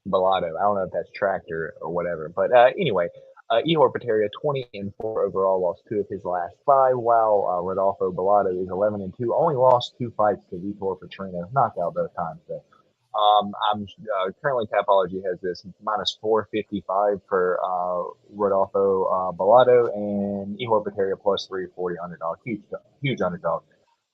Bellado. I don't know if that's tractor or whatever. But anyway, Ihor Pateria 20-4 overall, lost 2 of his last 5, while Rodolfo Bellado is 11-2, only lost 2 fights to Vitor Petrino, knockout both times. So, I'm currently Tapology has this minus 455 for Rodolfo Bellado, and Ihor Pateria plus 340 underdog, huge underdog.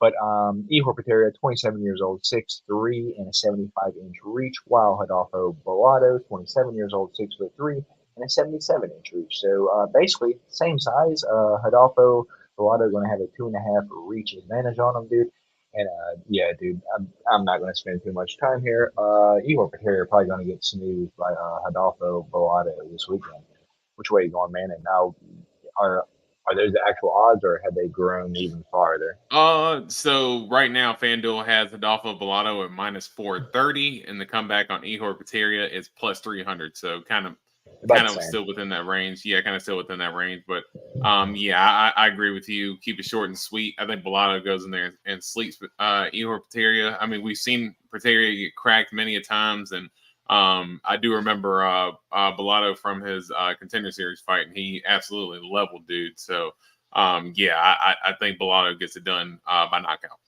But Ihor Pateria, 27 years old, 6'3", and a 75-inch reach, while Rodolfo Bellado, 27 years old, 6'3", and a 77-inch reach. So basically, same size. Rodolfo Bellado going to have a 2.5 reach advantage on him, dude. And yeah, dude, I'm not going to spend too much time here. Ihor Pateria probably going to get snoozed by Rodolfo Bellado this weekend. Which way are you going, man? And now, are those the actual odds, or have they grown even farther? So right now, FanDuel has Rodolfo Bellado at minus 430, and the comeback on Ihor Pateria is plus 300. So kind of still within that range. Yeah, kind of still within that range. But yeah, I agree with you. Keep it short and sweet. I think Bellado goes in there and sleeps with Ihor Pateria. I mean, we've seen Pateria get cracked many a times, and I do remember Bellado from his Contender Series fight, and he absolutely leveled dude. So yeah, I think Bellado gets it done by knockout.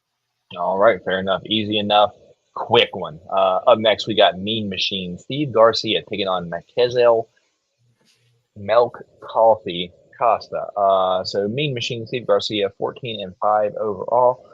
All right, fair enough. Easy enough. Quick one. Up next, we got Mean Machine Steve Garcia taking on Makezel Milk Coffee Costa. So Mean Machine Steve Garcia, 14-5 overall.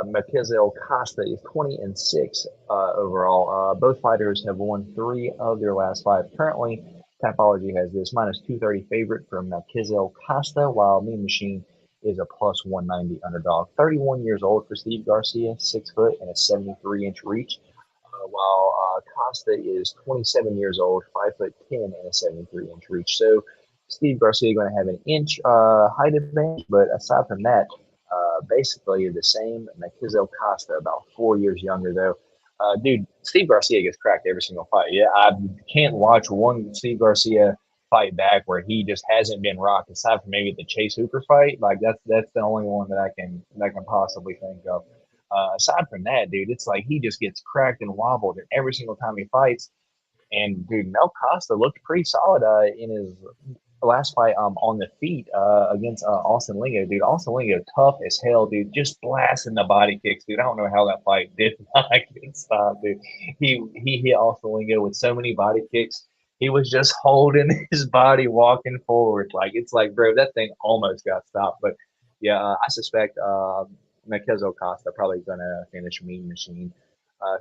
Makezel Costa is 20-6 overall. Both fighters have won 3 of their last 5 currently. Tapology has this minus 230 favorite for Makezel Costa, while Mean Machine is a plus 190 underdog. 31 years old for Steve Garcia, 6 foot and a 73-inch reach, while Costa is 27 years old, 5'10" and a 73-inch reach. So Steve Garcia going to have an inch height advantage, but aside from that, basically the same. Makezel Costa about 4 years younger though. Dude, Steve Garcia gets cracked every single fight. Yeah, I can't watch one Steve Garcia fight back where he just hasn't been rocked, aside from maybe the Chase Hooper fight. Like that's the only one that I can possibly think of. Aside from that, dude, it's like he just gets cracked and wobbled every single time he fights. And dude, Mel Costa looked pretty solid in his last fight on the feet against Austin Lingo. Dude, Austin Lingo tough as hell, dude, just blasting the body kicks, dude. I don't know how that fight did not get stopped, dude. He hit Austin Lingo with so many body kicks. He was just holding his body, walking forward. Like, it's like, bro, that thing almost got stopped. But yeah, I suspect Makezel Costa probably going to finish Mean Machine.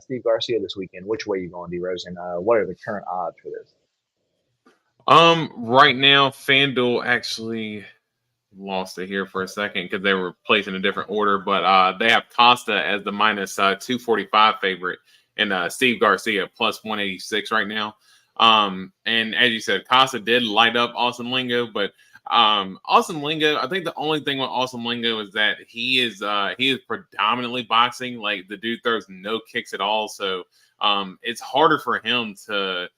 Steve Garcia this weekend. Which way you going, D Rose? And what are the current odds for this? Right now, FanDuel actually lost it here for a second because they were placed in a different order, but they have Costa as the minus 245 favorite, and Steve Garcia plus 186 right now. And as you said, Costa did light up Austin Lingo, but Austin Lingo, I think the only thing with Austin Lingo is that he is predominantly boxing. Like, the dude throws no kicks at all, so it's harder for him to.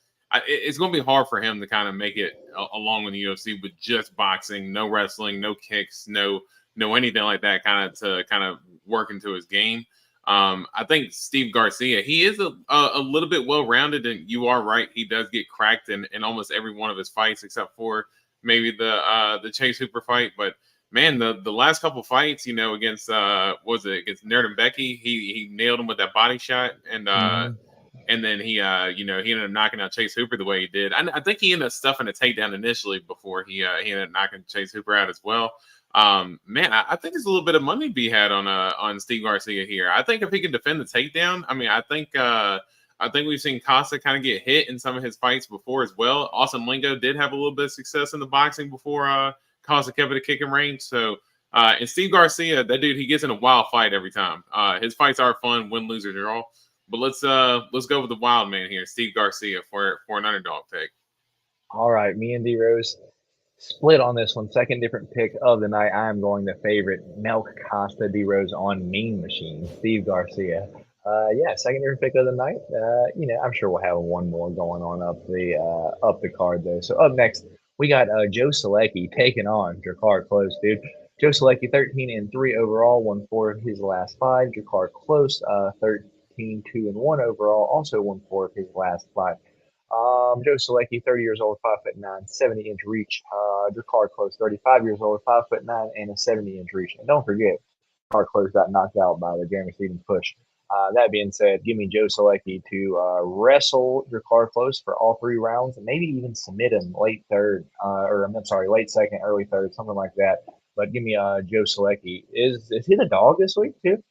It's going to be hard for him to kind of make it along with the UFC with just boxing, no wrestling, no kicks, no anything like that, kind of work into his game. I think Steve Garcia, he is a little bit well-rounded, and you are right, he does get cracked in almost every one of his fights except for maybe the Chase Hooper fight. But man, the last couple fights, against against Nerden Becky, he nailed him with that body shot, and and then he ended up knocking out Chase Hooper the way he did. I think he ended up stuffing a takedown initially before he ended up knocking Chase Hooper out as well. Man, I think there's a little bit of money to be had on Steve Garcia here. I think if he can defend the takedown, I mean, I think we've seen Costa kind of get hit in some of his fights before as well. Austin Lingo did have a little bit of success in the boxing before Costa kept it a kicking range. So, and Steve Garcia, that dude, he gets in a wild fight every time. His fights are fun, win, lose, or draw. But let's go with the wild man here, Steve Garcia, for an underdog pick. All right, me and D Rose split on this one. Second different pick of the night. I am going the favorite Melk Costa D Rose on Mean Machine, Steve Garcia. Yeah, second different pick of the night. I'm sure we'll have one more going on up the card though. So up next, we got Joe Selecki taking on Jakar Close, dude. Joe Selecki, 13-3 overall, won 4 of his last 5. Jakar Close, 13-2-1 overall, also won 4 of his last 5. Joe Selecki, 30 years old, 5'9", 70-inch reach. Jakar Close, 35 years old, 5'9", and a 70-inch reach. And don't forget, Jakar Close got knocked out by the Jeremy Stevens push. That being said, give me Joe Selecki to wrestle Jakar Close for all 3 rounds, and maybe even submit him late third, late second, early third, something like that. But give me Joe Selecki. Is he the dog this week too?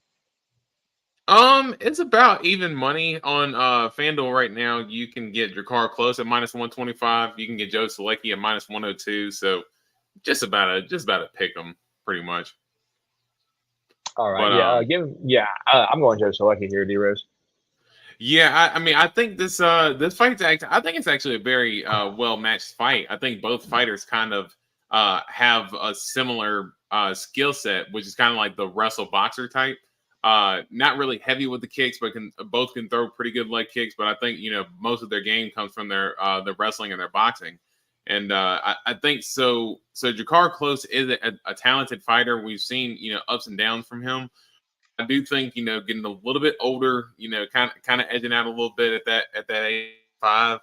It's about even money on FanDuel right now. You can get Jakar Close at -125. You can get Joe Selecki at -102. So just about a pick 'em pretty much. All right, but, I'm going Joe Selecki here, D Rose. Yeah, I mean, I think this fight's I think it's actually a very well matched fight. I think both fighters kind of have a similar skill set, which is kind of like the wrestle boxer type. Not really heavy with the kicks, but both can throw pretty good leg kicks. But I think most of their game comes from their wrestling and their boxing. And I think so. So Jakar Close is a talented fighter. We've seen ups and downs from him. I do think getting a little bit older, kind of edging out a little bit at that age 5.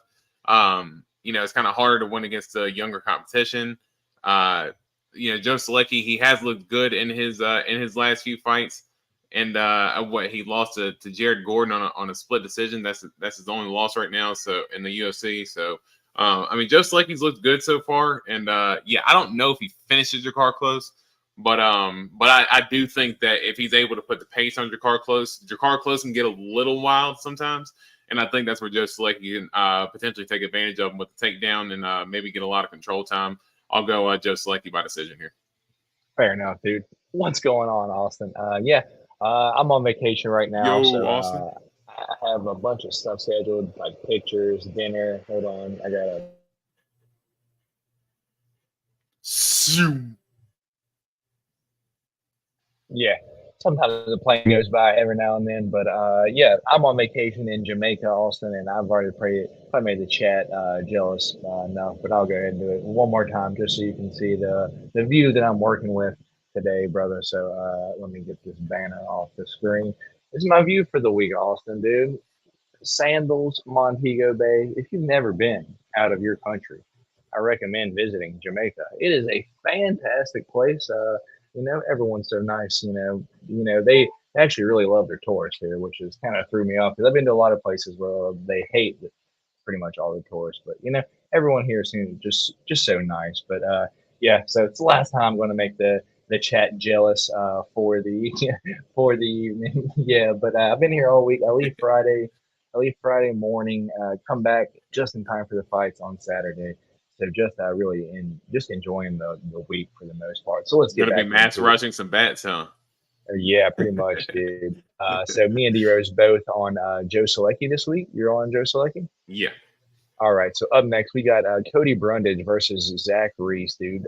It's kind of harder to win against the younger competition. Joe Selecki, he has looked good in his last few fights, and he lost to Jared Gordon on a split decision. That's his only loss right now. So in the UFC, so Joe Selecki's looked good so far, and I don't know if he finishes Jakar Close. But I do think that if he's able to put the pace on Jakar Close can get a little wild sometimes. And I think that's where Joe Selecki can potentially take advantage of him with the takedown and maybe get a lot of control time. I'll go Joe Selecki by decision here. Fair enough, dude. What's going on, Austin? I'm on vacation right now. Austin. I have a bunch of stuff scheduled, like pictures, dinner. Hold on. I got to. Yeah, sometimes the plane goes by every now and then, but I'm on vacation in Jamaica, Austin, and I've already I made the chat jealous enough, but I'll go ahead and do it one more time just so you can see the view that I'm working with today, brother. So let me get this banner off the screen. This is my view for the week, Austin, dude. Sandals, Montego Bay. If you've never been out of your country, I recommend visiting Jamaica. It is a fantastic place. Everyone's so nice. They actually really love their tourists here, which is kind of threw me off because I've been to a lot of places where they hate pretty much all the tourists. But everyone here seems just so nice. But so it's the last time I'm going to make the chat jealous for the for the evening. But I've been here all week. I leave Friday morning. Come back just in time for the fights on Saturday. So just enjoying the week for the most part. So let's get gonna be mass rushing some bats, huh? Yeah, pretty much, dude. So me and D Rose both on Joe Selecki this week. You're on Joe Selecki? Yeah. All right. So up next we got Cody Brundage versus Zach Reese, dude.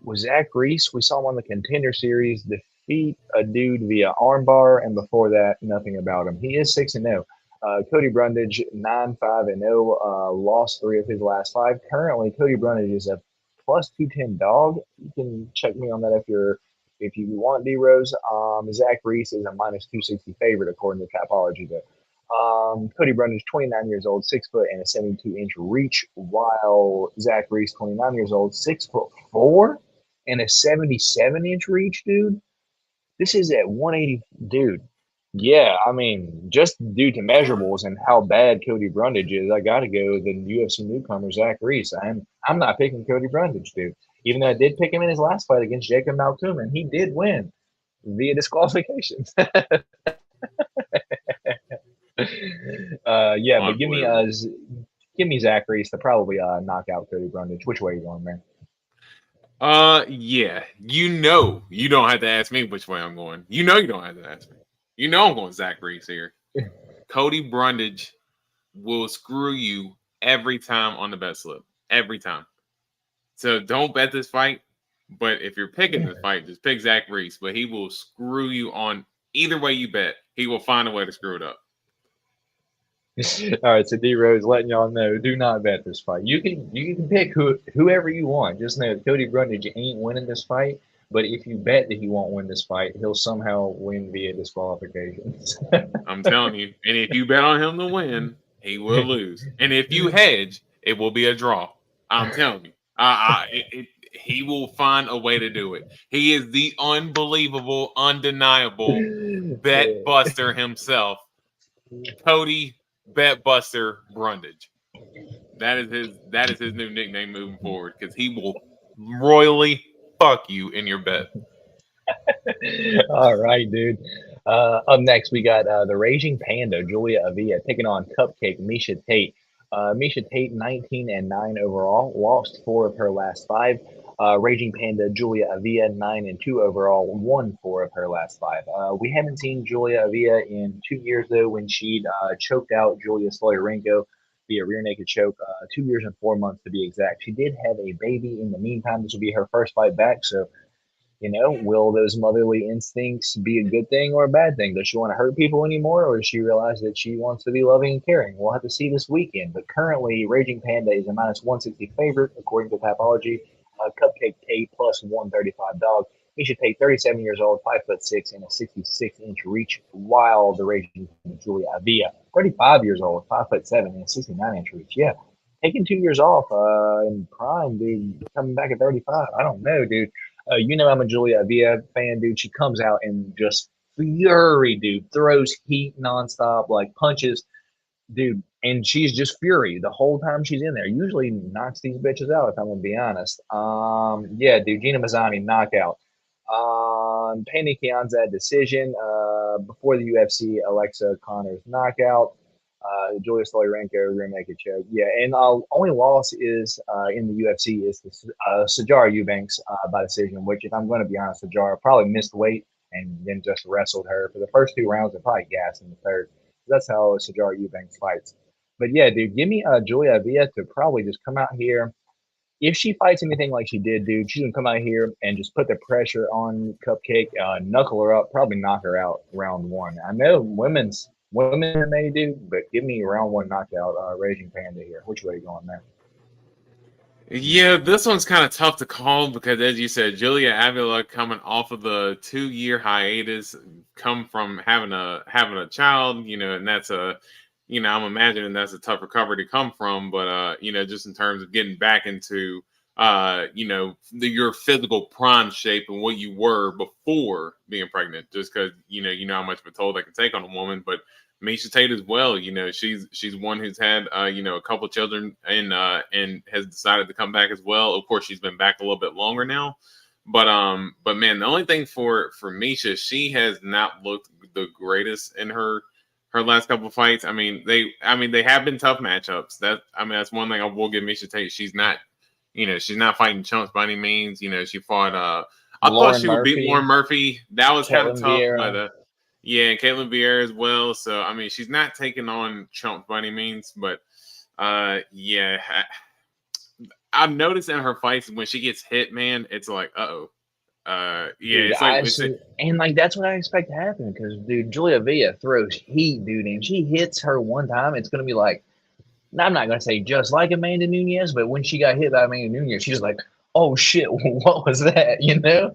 Was Zach Reese? We saw him on the Contender Series defeat a dude via armbar, and before that, nothing about him. He is 6-0. Cody Brundage, 9-5-0, lost 3 of his last 5. Currently, Cody Brundage is a plus 210 dog. You can check me on that if you want, D Rose. Zach Reese is a minus 260 favorite according to Tapology. Cody Brundage, 29 years old, 6 foot and a 72-inch reach, while Zach Reese, 29 years old, 6'4" and a 77-inch reach, dude. This is at 180, dude. Yeah, just due to measurables and how bad Cody Brundage is, I got to go the UFC newcomer, Zach Reese. I'm not picking Cody Brundage, dude. Even though I did pick him in his last fight against Jacob Malkoum, and he did win via disqualification. But give me Zach Reese to probably knock out Cody Brundage. Which way are you going, man? Yeah. You don't have to ask me which way I'm going. You don't have to ask me. I'm going Zach Reese here. Cody Brundage will screw you every time on the bet slip. Every time. So don't bet this fight. But if you're picking this fight, just pick Zach Reese. But he will screw you on either way you bet. He will find a way to screw it up. All right, so D Rose letting y'all know, do not bet this fight. You can pick whoever you want. Just know Cody Brundage ain't winning this fight. But if you bet that he won't win this fight, he'll somehow win via disqualification. I'm telling you. And if you bet on him to win, he will lose. And if you hedge, it will be a draw. I'm telling you. He will find a way to do it. He is the unbelievable, undeniable bet buster himself. Cody Bet Buster Brundage. That is his new nickname moving forward, because he will royally fuck you in your bet. All right, dude. Up next, we got the Raging Panda, Julia Avila, taking on Cupcake Miesha Tate. Miesha Tate, 19-9 overall, lost 4 of her last 5. Raging Panda, Julia Avila, 9-2 overall, won 4 of her last 5. We haven't seen Julia Avila in 2 years, though, when she choked out Julia Sloyarenko via rear naked choke, 2 years and 4 months to be exact. She did have a baby in the meantime. This will be her first fight back, so will those motherly instincts be a good thing or a bad thing? Does she want to hurt people anymore, or does she realize that she wants to be loving and caring? We'll have to see this weekend. But currently, Raging Panda is a minus 160 favorite, according to Tapology. Cupcake Tate plus 135 dog. Miesha Tate, 37 years old, 5'6", and a 66-inch reach, while the Raging Panda, Julia Avila, 35 years old, 5'7", and a 69-inch reach. Yeah, taking 2 years off in prime, dude, coming back at 35. I don't know, dude. I'm a Julia Avila fan, dude. She comes out and just fury, dude. Throws heat nonstop, like punches, dude. And she's just fury the whole time she's in there. Usually knocks these bitches out, if I'm gonna be honest. Yeah, dude. Gina Mazzani knockout. Penny Kianzad decision. Before the UFC, Alexa Connors knockout. Julia Sloyarenko rear naked choke. Yeah, and only loss is in the UFC is the Sajara Eubanks by decision. Which, if I'm going to be honest, Sajara probably missed weight and then just wrestled her for the first 2 rounds and probably gassed in the third. That's how Sajara Eubanks fights. But yeah, dude, give me Julia Avila to probably just come out here. If she fights anything like she did, dude, she's gonna come out here and just put the pressure on Cupcake, knuckle her up, probably knock her out round 1. I know women may do, but give me round 1 knockout, Raging Panda here. Which way are you going there? Yeah, this one's kind of tough to call because, as you said, Julia Avila coming off of the 2-year hiatus, come from having a child, and that's I'm imagining that's a tough recovery to come from. But just in terms of getting back into your physical prime shape and what you were before being pregnant, just because you know how much of a toll that can take on a woman. But Miesha Tate as well, she's one who's had a couple children and has decided to come back as well. Of course, she's been back a little bit longer now. But man, the only thing for Miesha, she has not looked the greatest in her last couple of fights. I mean, they have been tough matchups. That's one thing I will give Miesha Tate. She's not fighting chumps by any means. She fought I thought she would beat Lauren Murphy. That was kind of tough, but and Caitlin Vieira as well. So I mean, she's not taking on chumps by any means, but I've noticed in her fights when she gets hit, man, it's like, dude, and that's what I expect to happen because, dude, Julia Avila throws heat, dude, and she hits her one time, it's gonna be like, I'm not gonna say just like Amanda Nunes, but when she got hit by Amanda Nunes, she's like, oh shit, what was that? No,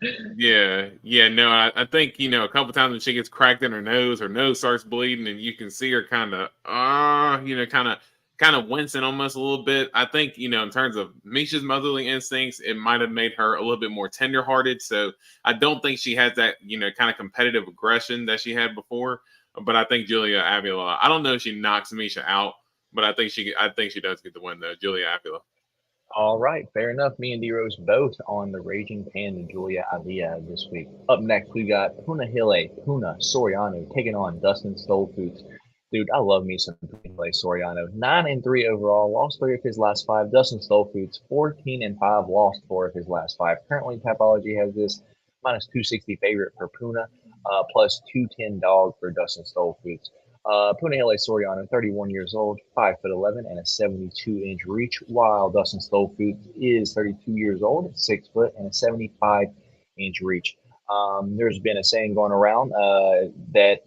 I think a couple times when she gets cracked in her nose starts bleeding, and you can see her kind of wincing almost a little bit. I think in terms of Miesha's motherly instincts, it might have made her a little bit more tenderhearted. So I don't think she has that kind of competitive aggression that she had before. But I think Julia Avila, I don't know if she knocks Miesha out, but I think she does get the win though. Julia Avila. All right, fair enough. Me and D-Rose both on the Raging Panda Julia Avila this week. Up next, we got Puna Soriano taking on Dustin Stolfoots. Dude, I love me some Puna Soriano. 9-3 overall, lost 3 of his last 5. Dustin Stolfoots, 14-5, lost 4 of his last 5. Currently, Tapology has this minus 260 favorite for Puna, plus 210 dog for Dustin Stolfoots. Beneil Dariush, 31 years old, 5'11", and a 72-inch reach, while Dustin Stolfus is 32 years old, 6 foot, and a 75-inch reach. There's been a saying going around that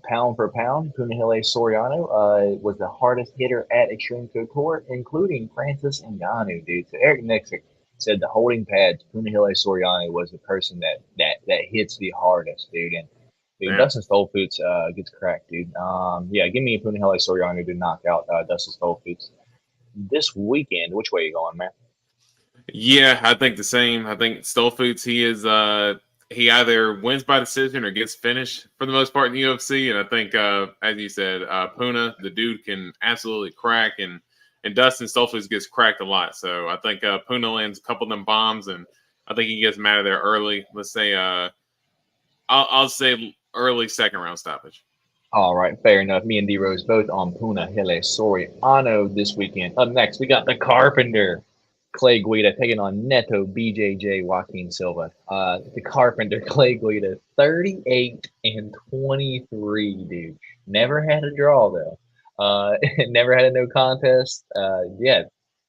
pound for pound, Punahele Soriano was the hardest hitter at Extreme Couture, including Francis Ngannou, dude. So Eric Nixick said the holding pad, Punahele Soriano was the person that hits the hardest, dude. And dude, Yeah. Dustin Stolfus gets cracked, dude. Yeah, give me Punahele Soriano to knock out Dustin Stolfus this weekend. Which way are you going, man? Yeah, I think the same. I think Stolfoots, he either wins by decision or gets finished for the most part in the UFC. And I think as you said, Puna, the dude can absolutely crack, and Dustin Stolfoots gets cracked a lot. So I think Puna lands a couple of them bombs, and I think he gets him out of there early. Let's say I'll say early second round stoppage. All right, fair enough. Me and D Rose both on Punahele Soriano this weekend. Up next, we got the Carpenter. Clay Guida taking on Neto BJJ Joaquin Silva. The Carpenter Clay Guida, 38 and 23, dude. Never had a draw though. Never had a no contest. Yeah,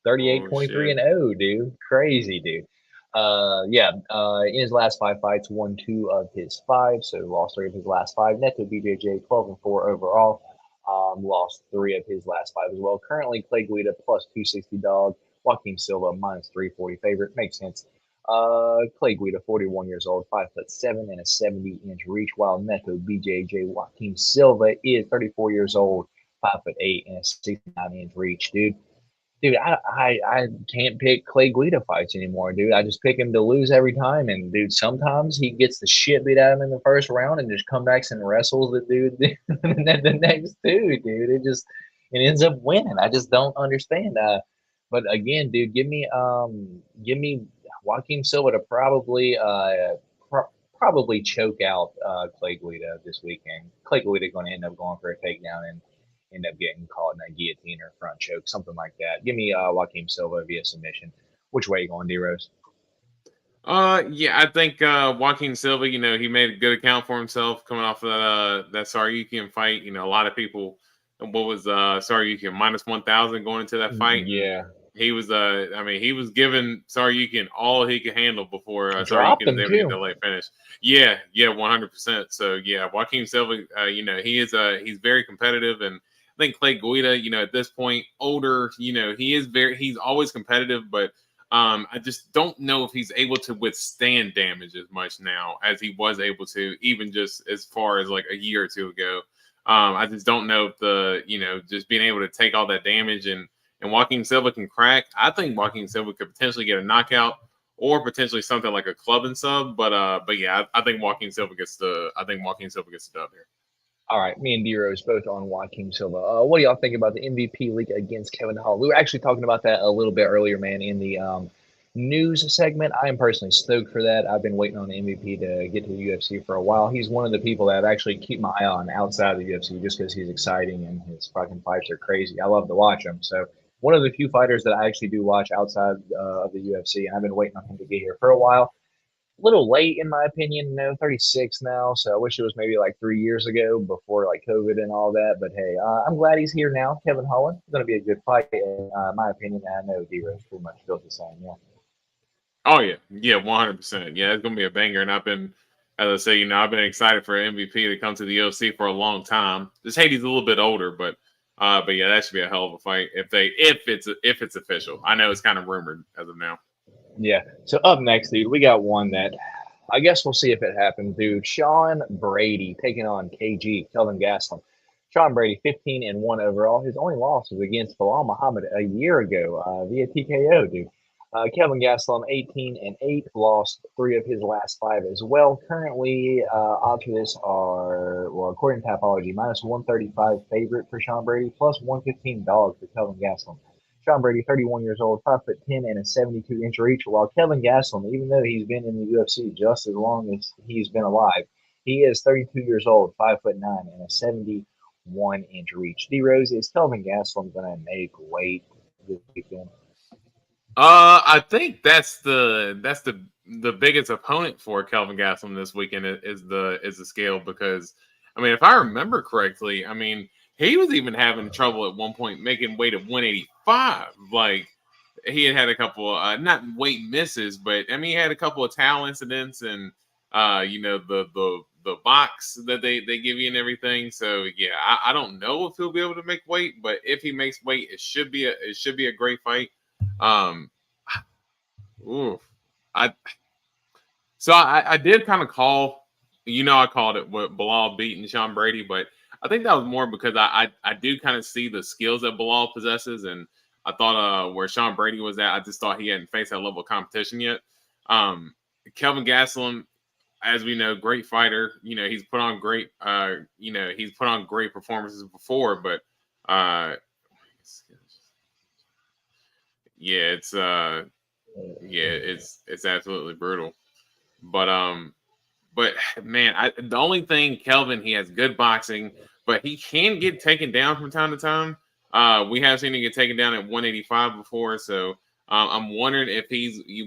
38, Oh 23 shit! and 0, dude. Crazy, dude. Yeah, in his last 5 fights, won 2 of his 5, so lost 3 of his last 5. Neto BJJ, 12 and 4 overall. Lost 3 of his last 5 as well. Currently, Clay Guida plus 260 dog. Joaquin Silva minus 340 favorite. Makes sense. Clay Guida, 41 years old, 5'7" and a 70-inch reach, while Neto BJJ Joaquin Silva is 34 years old, 5'8" and a 69-inch reach, dude. Dude, I can't pick Clay Guida fights anymore, dude. I just pick him to lose every time. And, dude, sometimes he gets the shit beat out of him in the first round and just comebacks and wrestles the dude the next two, dude. It ends up winning. I just don't understand. But again, dude, give me Joaquin Silva to probably choke out Clay Guida this weekend. Clay Guida going to end up going for a takedown and end up getting caught in a guillotine or front choke, something like that. Give me Joaquin Silva via submission. Which way you going, D Rose? Yeah, I think Joaquin Silva, he made a good account for himself coming off of that Tsarukyan fight. A lot of people, what was Tsarukyan minus 1,000 going into that fight, and Yeah, he was he was giving Tsarukyan all he could handle before dropped Tsarukyan was him able to get too. the late finish. Yeah, 100%. So yeah, Joaquin Silva, he's very competitive, and I think Clay Guida, at this point, older, he's always competitive, but I just don't know if he's able to withstand damage as much now as he was able to, even just as far as like a year or two ago. I just don't know if just being able to take all that damage and Joaquin Silva can crack. I think Joaquin Silva could potentially get a knockout or potentially something like a club and sub. But yeah, I think Joaquin Silva gets the dub here. All right, me and D Rose both on Joaquin Silva. What do y'all think about the MVP league against Kevin Hall? We were actually talking about that a little bit earlier, man, in the news segment. I am personally stoked for that. I've been waiting on the MVP to get to the UFC for a while. He's one of the people that I actually keep my eye on outside of the UFC just because he's exciting and his fucking fights are crazy. I love to watch him. So one of the few fighters that I actually do watch outside of the UFC, and I've been waiting on him to get here for a while. A little late in my opinion, 36 now, so I wish it was maybe like 3 years ago before like COVID and all that. But hey, I'm glad he's here now. Kevin Holland, it's going to be a good fight, in my opinion. I know D-Rose pretty much feels the same. Yeah. Oh yeah, 100%. Yeah, it's gonna be a banger, and as I say, I've been excited for MVP to come to the UFC for a long time. This Haiti's a little bit older, but yeah, that should be a hell of a fight if it's official. I know it's kind of rumored as of now. Yeah. So up next, dude, we got one that I guess we'll see if it happens, dude. Sean Brady taking on KG, Kelvin Gastelum. Sean Brady, 15 and 1 overall. His only loss was against Bilal Muhammad a year ago via TKO, dude. Kelvin Gastelum, 18 and 8, lost 3 of his last 5 as well. Currently, odds for this are, well, according to Tapology, minus 135 favorite for Sean Brady, plus 115 dogs for Kelvin Gastelum. Sean Brady, 31 years old, 5'10" and a 72-inch reach. While Kevin Gastelum, even though he's been in the UFC just as long as he's been alive, he is 32 years old, 5'9" and a 71-inch reach. D Rose, is Kelvin Gastelum going to make weight this weekend? I think that's the biggest opponent for Kelvin Gastelum this weekend is the scale because I mean, if I remember correctly, I mean, he was even having trouble at one point making weight at 185. Like, he had a couple, not weight misses, but I mean, he had a couple of towel incidents and, the box that they give you and everything. So yeah, I don't know if he'll be able to make weight, but if he makes weight, it should be a great fight. Um, oof. I I did kind of call, I called it with Bilal beating Sean Brady, but I think that was more because I do kind of see the skills that Bilal possesses, and I thought where Sean Brady was at, I just thought he hadn't faced that level of competition yet. Um, Kelvin Gastelum, as we know, great fighter. He's put on great performances before, but yeah, it's absolutely brutal. But man, the only thing, Kelvin, he has good boxing, but he can get taken down from time to time. We have seen him get taken down at 185 before, so I'm wondering if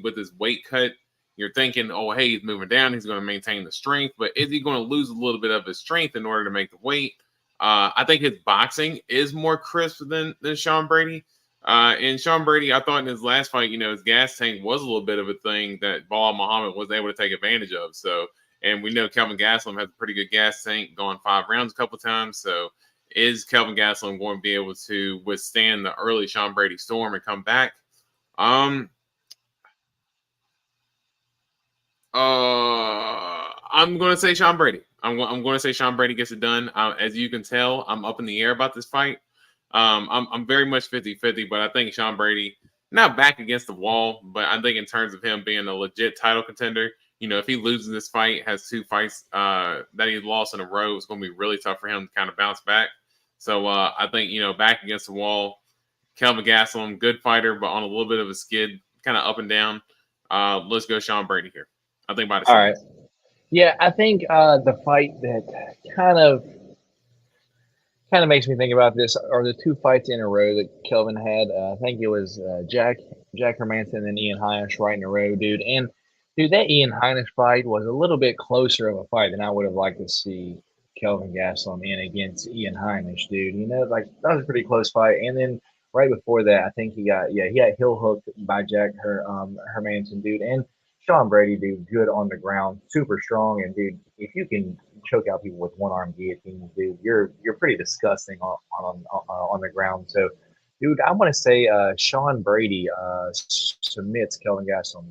with his weight cut. You're thinking, oh, hey, he's moving down. He's going to maintain the strength, but is he going to lose a little bit of his strength in order to make the weight? I think his boxing is more crisp than Sean Brady. And Sean Brady, I thought in his last fight, his gas tank was a little bit of a thing that Bilal Muhammad was able to take advantage of. So, and we know Kelvin Gastelum has a pretty good gas tank, going 5 rounds a couple times. So, is Kelvin Gastelum going to be able to withstand the early Sean Brady storm and come back? I'm going to say Sean Brady. I'm going to say Sean Brady gets it done. As you can tell, I'm up in the air about this fight. I'm very much 50-50, but I think Sean Brady, not back against the wall, but I think in terms of him being a legit title contender, if he loses this fight, has 2 fights that he's lost in a row, it's going to be really tough for him to kind of bounce back. So I think, back against the wall, Kelvin Gastelum, good fighter, but on a little bit of a skid, kind of up and down. Let's go Sean Brady here. I think by All decision. right. Yeah, I think the fight that kind of makes me think about this are the 2 fights in a row that Kelvin had. I think it was Jack Hermanson and Ian Heinisch right in a row, dude. And dude, that Ian Heinisch fight was a little bit closer of a fight than I would have liked to see Kelvin Gastelum in against Ian Heinisch, dude. Like that was a pretty close fight. And then right before that, I think he got heel hooked by Hermanson, dude. And Sean Brady, dude, good on the ground, super strong, and dude, if you can choke out people with one arm guillotine, dude, you're pretty disgusting on the ground. So, dude, I want to say Sean Brady submits Kelvin Gastelum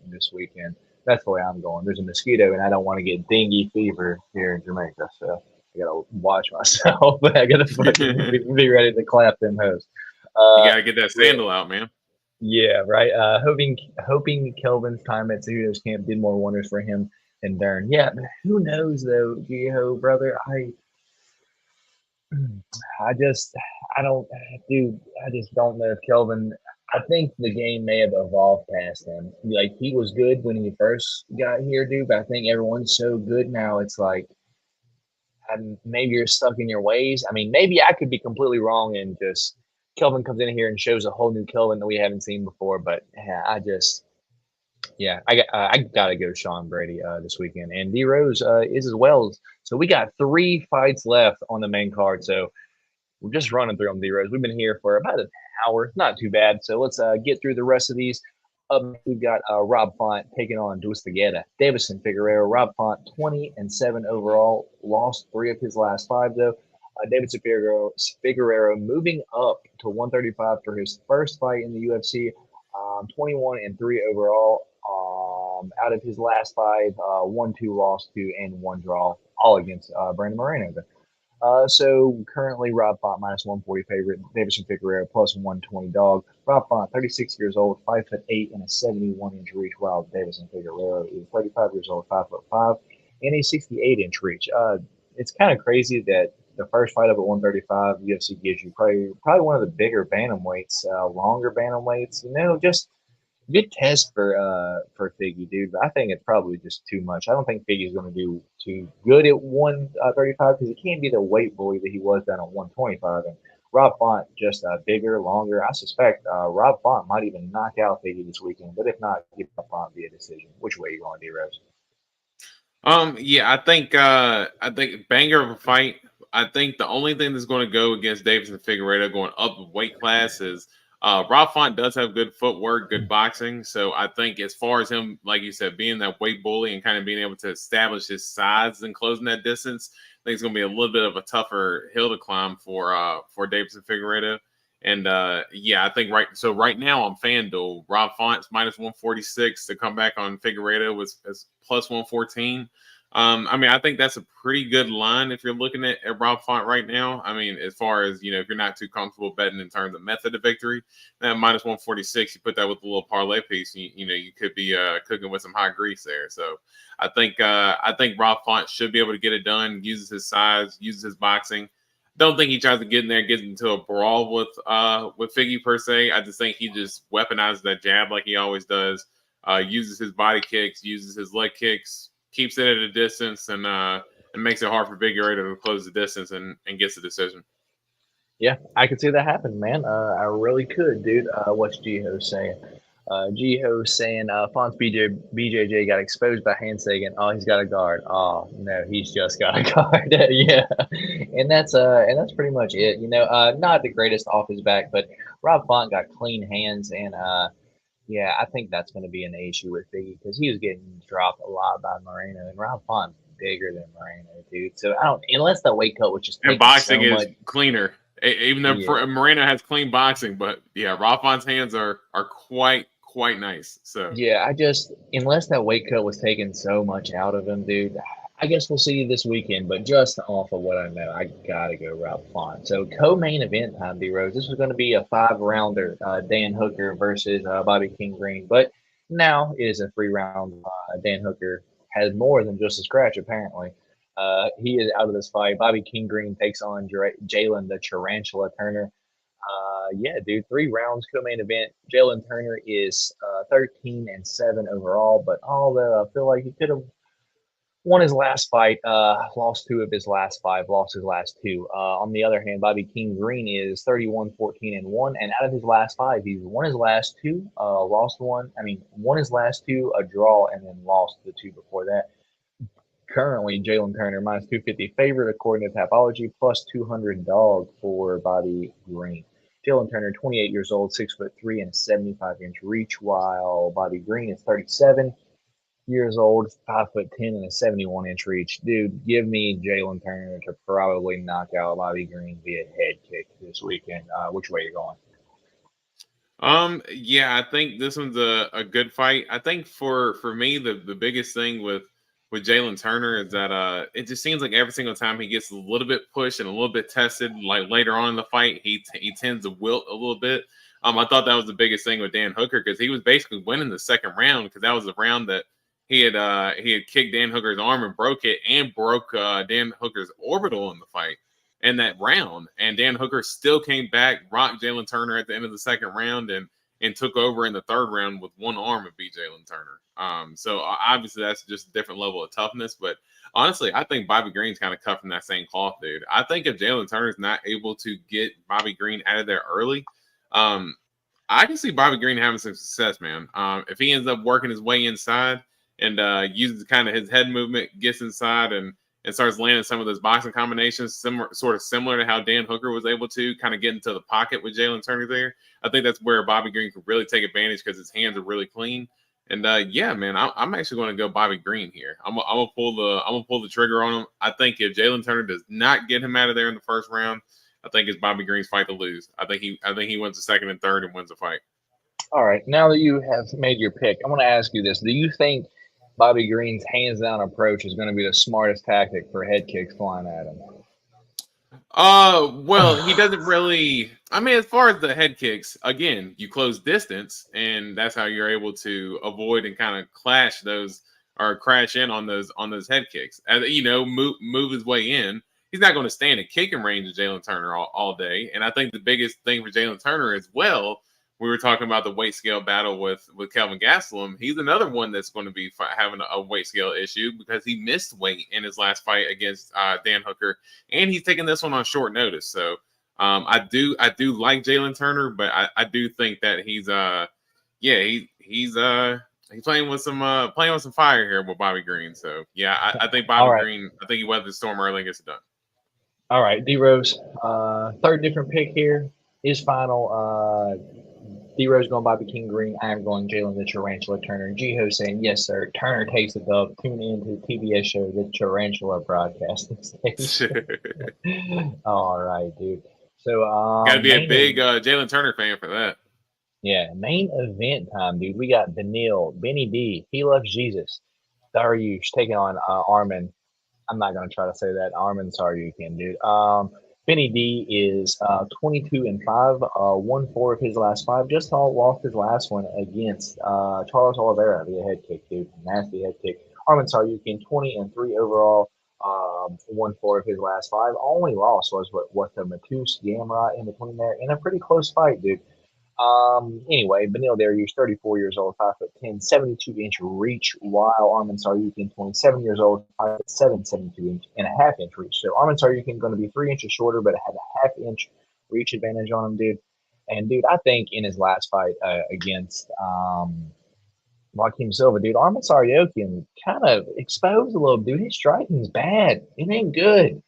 this weekend. That's the way I'm going. There's a mosquito, and I don't want to get dengue fever here in Jamaica, so I gotta watch myself. But I gotta fucking be ready to clap them hoes. You got to get that sandal out, man. Yeah, right. Hoping Kelvin's time at Cejudo's camp did more wonders for him than Dern. Yeah, but who knows though, Gio, brother. I just I don't dude, I just don't know if Kelvin. I think the game may have evolved past him. Like he was good when he first got here, dude, but I think everyone's so good now. It's like maybe you're stuck in your ways. I mean, maybe I could be completely wrong and just Kelvin comes in here and shows a whole new Kelvin that we haven't seen before. But yeah, I gotta go Sean Brady this weekend, and D Rose is as well. So we got 3 fights left on the main card. So we're just running through them, D Rose. We've been here for about an hour, not too bad. So let's get through the rest of these. Up next, we've got Rob Font taking on Duistigueta. Davison Figueroa. Rob Font 20-7 overall, lost 3 of his last 5 though. Davidson Figueroa moving up to 135 for his first fight in the UFC. 21-3 overall. Out of his last 5, 1-2 lost to and 1 draw, all against Brandon Moreno. So currently Rob Font minus 140 favorite, Davison Figueroa plus 120 dog. Rob Font, 36 years old, 5'8" and a 71-inch reach, while Davison Figueroa is 35 years old, 5'5", and a 68-inch reach. It's kind of crazy that the first fight up at 135, UFC gives you probably one of the bigger bantamweights, longer bantamweights. Just good test for Figgy, dude. But I think it's probably just too much. I don't think Figgy's going to do too good at 135 because he can't be the weight bully that he was down at 125. And Rob Font just bigger, longer. I suspect Rob Font might even knock out Figgy this weekend. But if not, give Rob Font via decision. Which way you going, D Rose? Yeah, I think banger of a fight. I think the only thing that's going to go against Davis and Figueredo going up the weight class is Rob Font does have good footwork, good boxing. So I think as far as him, like you said, being that weight bully and kind of being able to establish his size and closing that distance, I think it's going to be a little bit of a tougher hill to climb for Davis and Figueredo. And yeah, I think right now on FanDuel, Rob Font's minus 146 to come back on Figueredo was plus 114. I mean, I think that's a pretty good line if you're looking at Rob Font right now. I mean, as far as, if you're not too comfortable betting in terms of method of victory, that minus 146, you put that with a little parlay piece, you could be cooking with some hot grease there. So I think Rob Font should be able to get it done, uses his size, uses his boxing. Don't think he tries to get in there, get into a brawl with Figgy per se. I just think he just weaponizes that jab like he always does. Uses his body kicks, uses his leg kicks, keeps it at a distance, and makes it hard for Figueredo to close the distance and gets the decision. Yeah, I could see that happen, man. I really could, dude. What's Jiho saying? Jiho saying Fonz BJJ got exposed by Handsagan. Oh, he's got a guard. Oh no, he's just got a guard. Yeah, and that's pretty much it. Not the greatest off his back, but Rob Font got clean hands, and yeah, I think that's going to be an issue with Biggie because he was getting dropped a lot by Moreno, and Rob Font's bigger than Moreno, dude. So I don't unless the weight cut was just And taking boxing so is much. cleaner, even though Yeah. Moreno has clean boxing. But yeah, Rob Font's hands are quite nice. So Yeah, I just unless that weight cut was taking so much out of him, dude. I guess we'll see this weekend, but just off of what I know, I gotta go Ralph Font. So co-main event time, D Rose. This was going to be a 5 rounder, Dan Hooker versus Bobby King Green, but now it is a 3 round. Dan Hooker has more than just a scratch apparently. He is out of this fight. Bobby King Green takes on Jalen the Tarantula Turner. Yeah, dude, 3 rounds co-main event. Jalen Turner is 13-7 overall, but although I feel like he could have won his last fight, lost 2 of his last 5, lost his last 2. On the other hand, Bobby King Green is 31-14-1, and out of his last 5, he's won his last 2, lost 1. I mean, won his last 2, a draw, and then lost the 2 before that. Currently, Jalen Turner minus 250 favorite according to Tapology, plus 200 dog for Bobby Green. Jalen Turner, 28 years old, 6'3" and a 75-inch reach, while Bobby Green is 37 years old, 5'10" and a 71-inch reach. Dude, give me Jalen Turner to probably knock out Bobby Green via head kick this weekend. Which way you going? yeah, I think this one's a good fight. I think for me the biggest thing with Jalen Turner is that it just seems like every single time he gets a little bit pushed and a little bit tested, like later on in the fight, he tends to wilt a little bit. I thought that was the biggest thing with Dan Hooker because he was basically winning the second round because that was the round that he had kicked Dan Hooker's arm and broke it and broke Dan Hooker's orbital in the fight in that round. And Dan Hooker still came back, rocked Jalen Turner at the end of the second round, and took over in the third round with one arm and beat Jalen Turner. So obviously that's just a different level of toughness. But honestly, I think Bobby Green's kind of cut from that same cloth, dude. I think if Jalen Turner's not able to get Bobby Green out of there early, I can see Bobby Green having some success, man. If he ends up working his way inside and uses kind of his head movement, gets inside and starts landing some of those boxing combinations, similar to how Dan Hooker was able to kind of get into the pocket with Jalen Turner there. I think that's where Bobby Green could really take advantage because his hands are really clean. And yeah, man, I'm actually going to go Bobby Green here. I'm gonna pull the trigger on him. I think if Jalen Turner does not get him out of there in the first round, I think it's Bobby Green's fight to lose. I think he wins the second and third and wins the fight. All right, now that you have made your pick, I want to ask you this. Do you think Bobby Green's hands down approach is going to be the smartest tactic for head kicks flying at him? Well, he doesn't really. I mean, as far as the head kicks, again, you close distance, and that's how you're able to avoid and kind of clash those or crash in on those head kicks. And move his way in. He's not going to stand at kicking range of Jalen Turner all day. And I think the biggest thing for Jalen Turner as well, we were talking about the weight scale battle with Kelvin Gastelum. He's another one that's going to be having a weight scale issue because he missed weight in his last fight against Dan Hooker, and he's taking this one on short notice. So I do like Jalen Turner, but I do think that he's he's playing with some fire here with Bobby Green. So yeah, I think All Bobby right. Green. I think he weathered the storm early and gets it done. All right, D Rose, third different pick here. His final. D Rose going Bobby King Green. I am going Jalen the Tarantula Turner. G Ho saying, yes, sir. Turner takes the dub. Tune in to the TBS show, the Tarantula Broadcasting Station. All right, dude. So, Got to be a big Jalen Turner fan for that. main event time, dude. We got Benny D. He loves Jesus. Dariush taking on Arman. I'm not gonna try to say that. Arman Tsarukyan, dude. Benny D is 22-5, won 4 of his last 5. Just lost his last one against Charles Oliveira via head kick, dude. Nasty head kick. Arman Tsarukyan 20-3 overall. Won 4 of his last 5. Only loss was what the Matus Gamrot in between there in a pretty close fight, dude. Anyway, Beneil Dariush, 34 years old, 5'10", 72-inch reach, while Arman Tsarukyan, 27 years old, 5'7", 72.5-inch reach. So Arman Tsarukyan going to be 3 inches shorter, but had a half-inch reach advantage on him, dude. And dude, I think in his last fight against Joaquim Silva, dude, Arman Tsarukyan kind of exposed a little, dude. His striking's bad. It ain't good.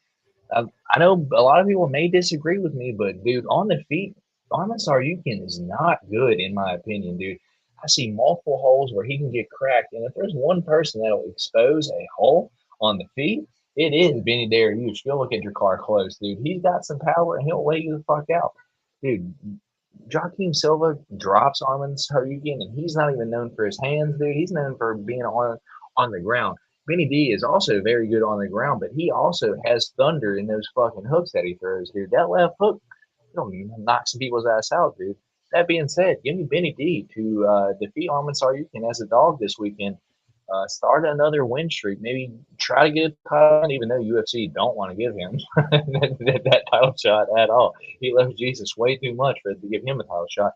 I know a lot of people may disagree with me, but dude, on the feet, Arman Tsarukyan is not good in my opinion, dude. I see multiple holes where he can get cracked, and if there's one person that'll expose a hole on the feet, it is Benny Dariush. Go look at your car close, dude. He's got some power, and he'll lay you the fuck out, dude. Joaquim Silva drops Arman Tsarukyan, and he's not even known for his hands, dude. He's known for being on the ground. Benny D is also very good on the ground, but he also has thunder in those fucking hooks that he throws, dude. That left hook, knock some people's ass out, dude. That being said, give me Benny D to defeat Arman Tsarukyan as a dog this weekend. Start another win streak. Maybe try to get a title, even though UFC don't want to give him that title shot at all. He loves Jesus way too much for it to give him a title shot.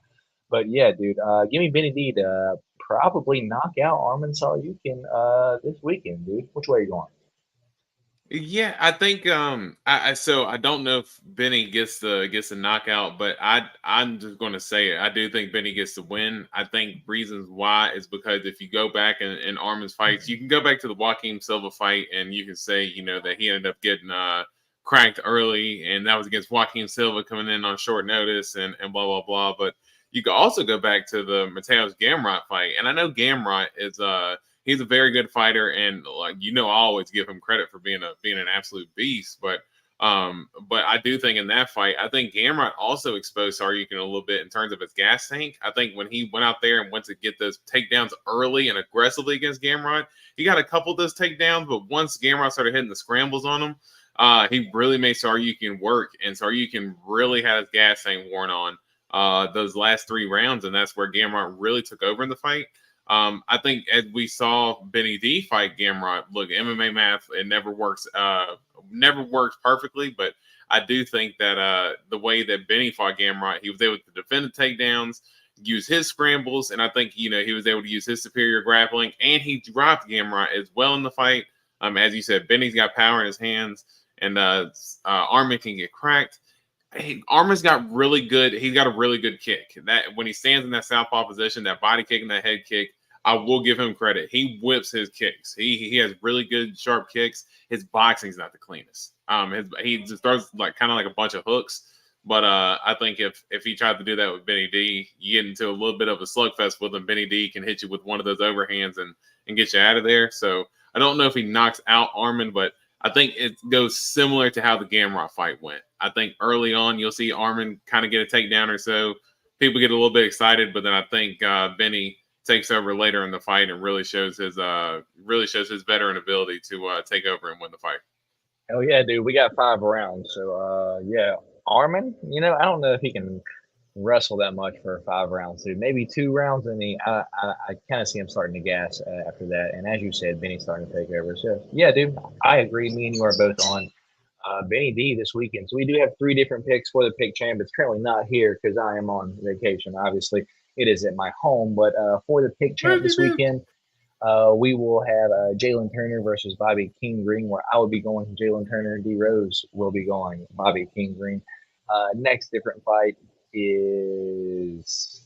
But yeah, dude, give me Benny D to probably knock out Arman Tsarukyan this weekend, dude. Which way are you going? Yeah, I think I don't know if Benny gets the knockout, but I'm just going to say it. I do think Benny gets the win. I think reasons why is because if you go back in Arman's fights, you can go back to the Joaquim Silva fight and you can say that he ended up getting cranked early, and that was against Joaquim Silva coming in on short notice and blah blah blah. But you could also go back to the Mateus Gamrot fight, and I know Gamrot is he's a very good fighter, and I always give him credit for being an absolute beast. But I do think in that fight, I think Gamrot also exposed Tsarukyan a little bit in terms of his gas tank. I think when he went out there and went to get those takedowns early and aggressively against Gamrot, he got a couple of those takedowns, but once Gamrot started hitting the scrambles on him, he really made Tsarukyan work, and Tsarukyan really had his gas tank worn on those last 3 rounds, and that's where Gamrot really took over in the fight. I think as we saw Benny D fight Gamrot, look, MMA math, it never works perfectly, but I do think that the way that Benny fought Gamrot, he was able to defend the takedowns, use his scrambles, and I think he was able to use his superior grappling, and he dropped Gamrot as well in the fight. As you said, Benny's got power in his hands, and Arman can get cracked. Hey, Arman's got really good. He's got a really good kick. That when he stands in that southpaw position, that body kick and that head kick, I will give him credit. He whips his kicks. He has really good sharp kicks. His boxing's not the cleanest. He just throws kind of like a bunch of hooks. But I think if he tried to do that with Benny D, you get into a little bit of a slugfest with him. Benny D can hit you with one of those overhands and get you out of there. So I don't know if he knocks out Arman, but I think it goes similar to how the Gamrot fight went. I think early on you'll see Arman kind of get a takedown or so. People get a little bit excited, but then I think Benny takes over later in the fight and really shows his veteran ability to take over and win the fight. Hell yeah, dude. We got 5 rounds. So yeah, Arman. I don't know if he can wrestle that much for 5 rounds, dude. Maybe 2 rounds, and I kind of see him starting to gas after that. And as you said, Benny's starting to take over. So yeah, dude, I agree. Me and you are both on Benny D this weekend. So we do have 3 different picks for the pick champ. It's currently not here because I am on vacation. Obviously, it is at my home. But for the pick champ this weekend, we will have Jalen Turner versus Bobby King Green, where I will be going Jalen Turner. D Rose will be going Bobby King Green. Next different fight is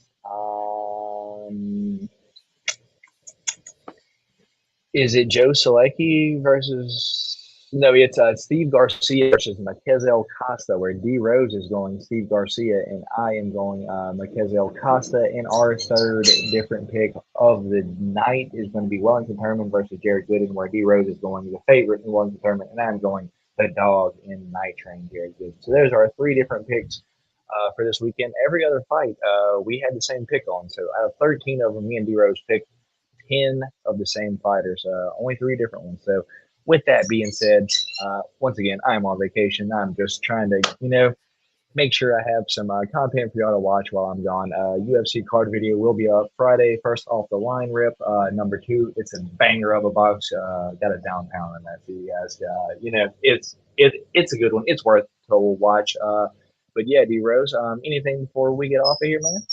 Is it Joe Selecki versus? No, it's Steve Garcia versus Makezel Costa, where D Rose is going Steve Garcia, and I am going Makezel Costa. And our third different pick of the night is going to be Wellington Turman versus Jared Gooden, where D Rose is going the favorite in Wellington Turman, and I'm going the dog in Night Train, Jared Gooden. So those are our three different picks for this weekend. Every other fight, we had the same pick on. So out of 13 of them, me and D Rose picked 10 of the same fighters, only three different ones. So, with that being said, once again, I'm on vacation. I'm just trying to, make sure I have some content for y'all to watch while I'm gone. UFC card video will be up Friday. First off the line rip. Number two, it's a banger of a box. Got a downtown on that for you guys. It's a good one. It's worth to watch. But yeah, D Rose, anything before we get off of here, man?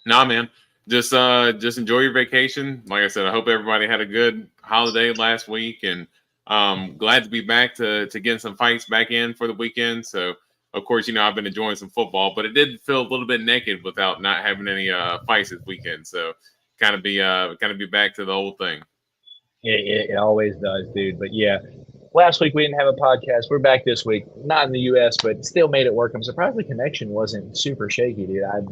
Nah, man. Just enjoy your vacation. Like I said, I hope everybody had a good holiday last week, and glad to be back to get some fights back in for the weekend. So, of course, I've been enjoying some football, but it did feel a little bit naked without not having any fights this weekend. So, kind of be back to the old thing. It always does, dude. But yeah, last week we didn't have a podcast. We're back this week, not in the U.S., but still made it work. I'm surprised the connection wasn't super shaky, dude. I've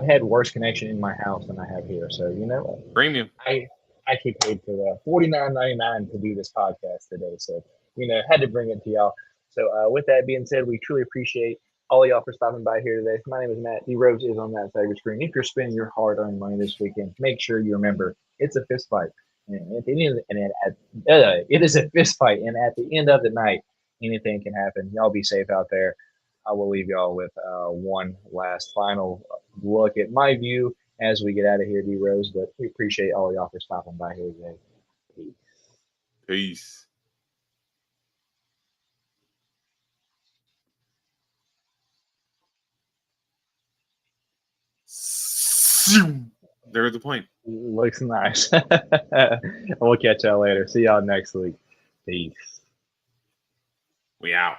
had worse connection in my house than I have here. So Premium. I actually paid for the $49.99 to do this podcast today. So had to bring it to y'all. So with that being said, we truly appreciate all of y'all for stopping by here today. My name is Matt. D Rose is on that side of your screen. If you're spending your hard-earned money this weekend, make sure you remember it's a fist fight. It is a fist fight, and at the end of the night, anything can happen. Y'all be safe out there. I will leave y'all with one last final look at my view as we get out of here, D Rose. But we appreciate all y'all for stopping by here today. Peace. There's the plane. Looks nice. We'll catch y'all later. See y'all next week. Peace. We out.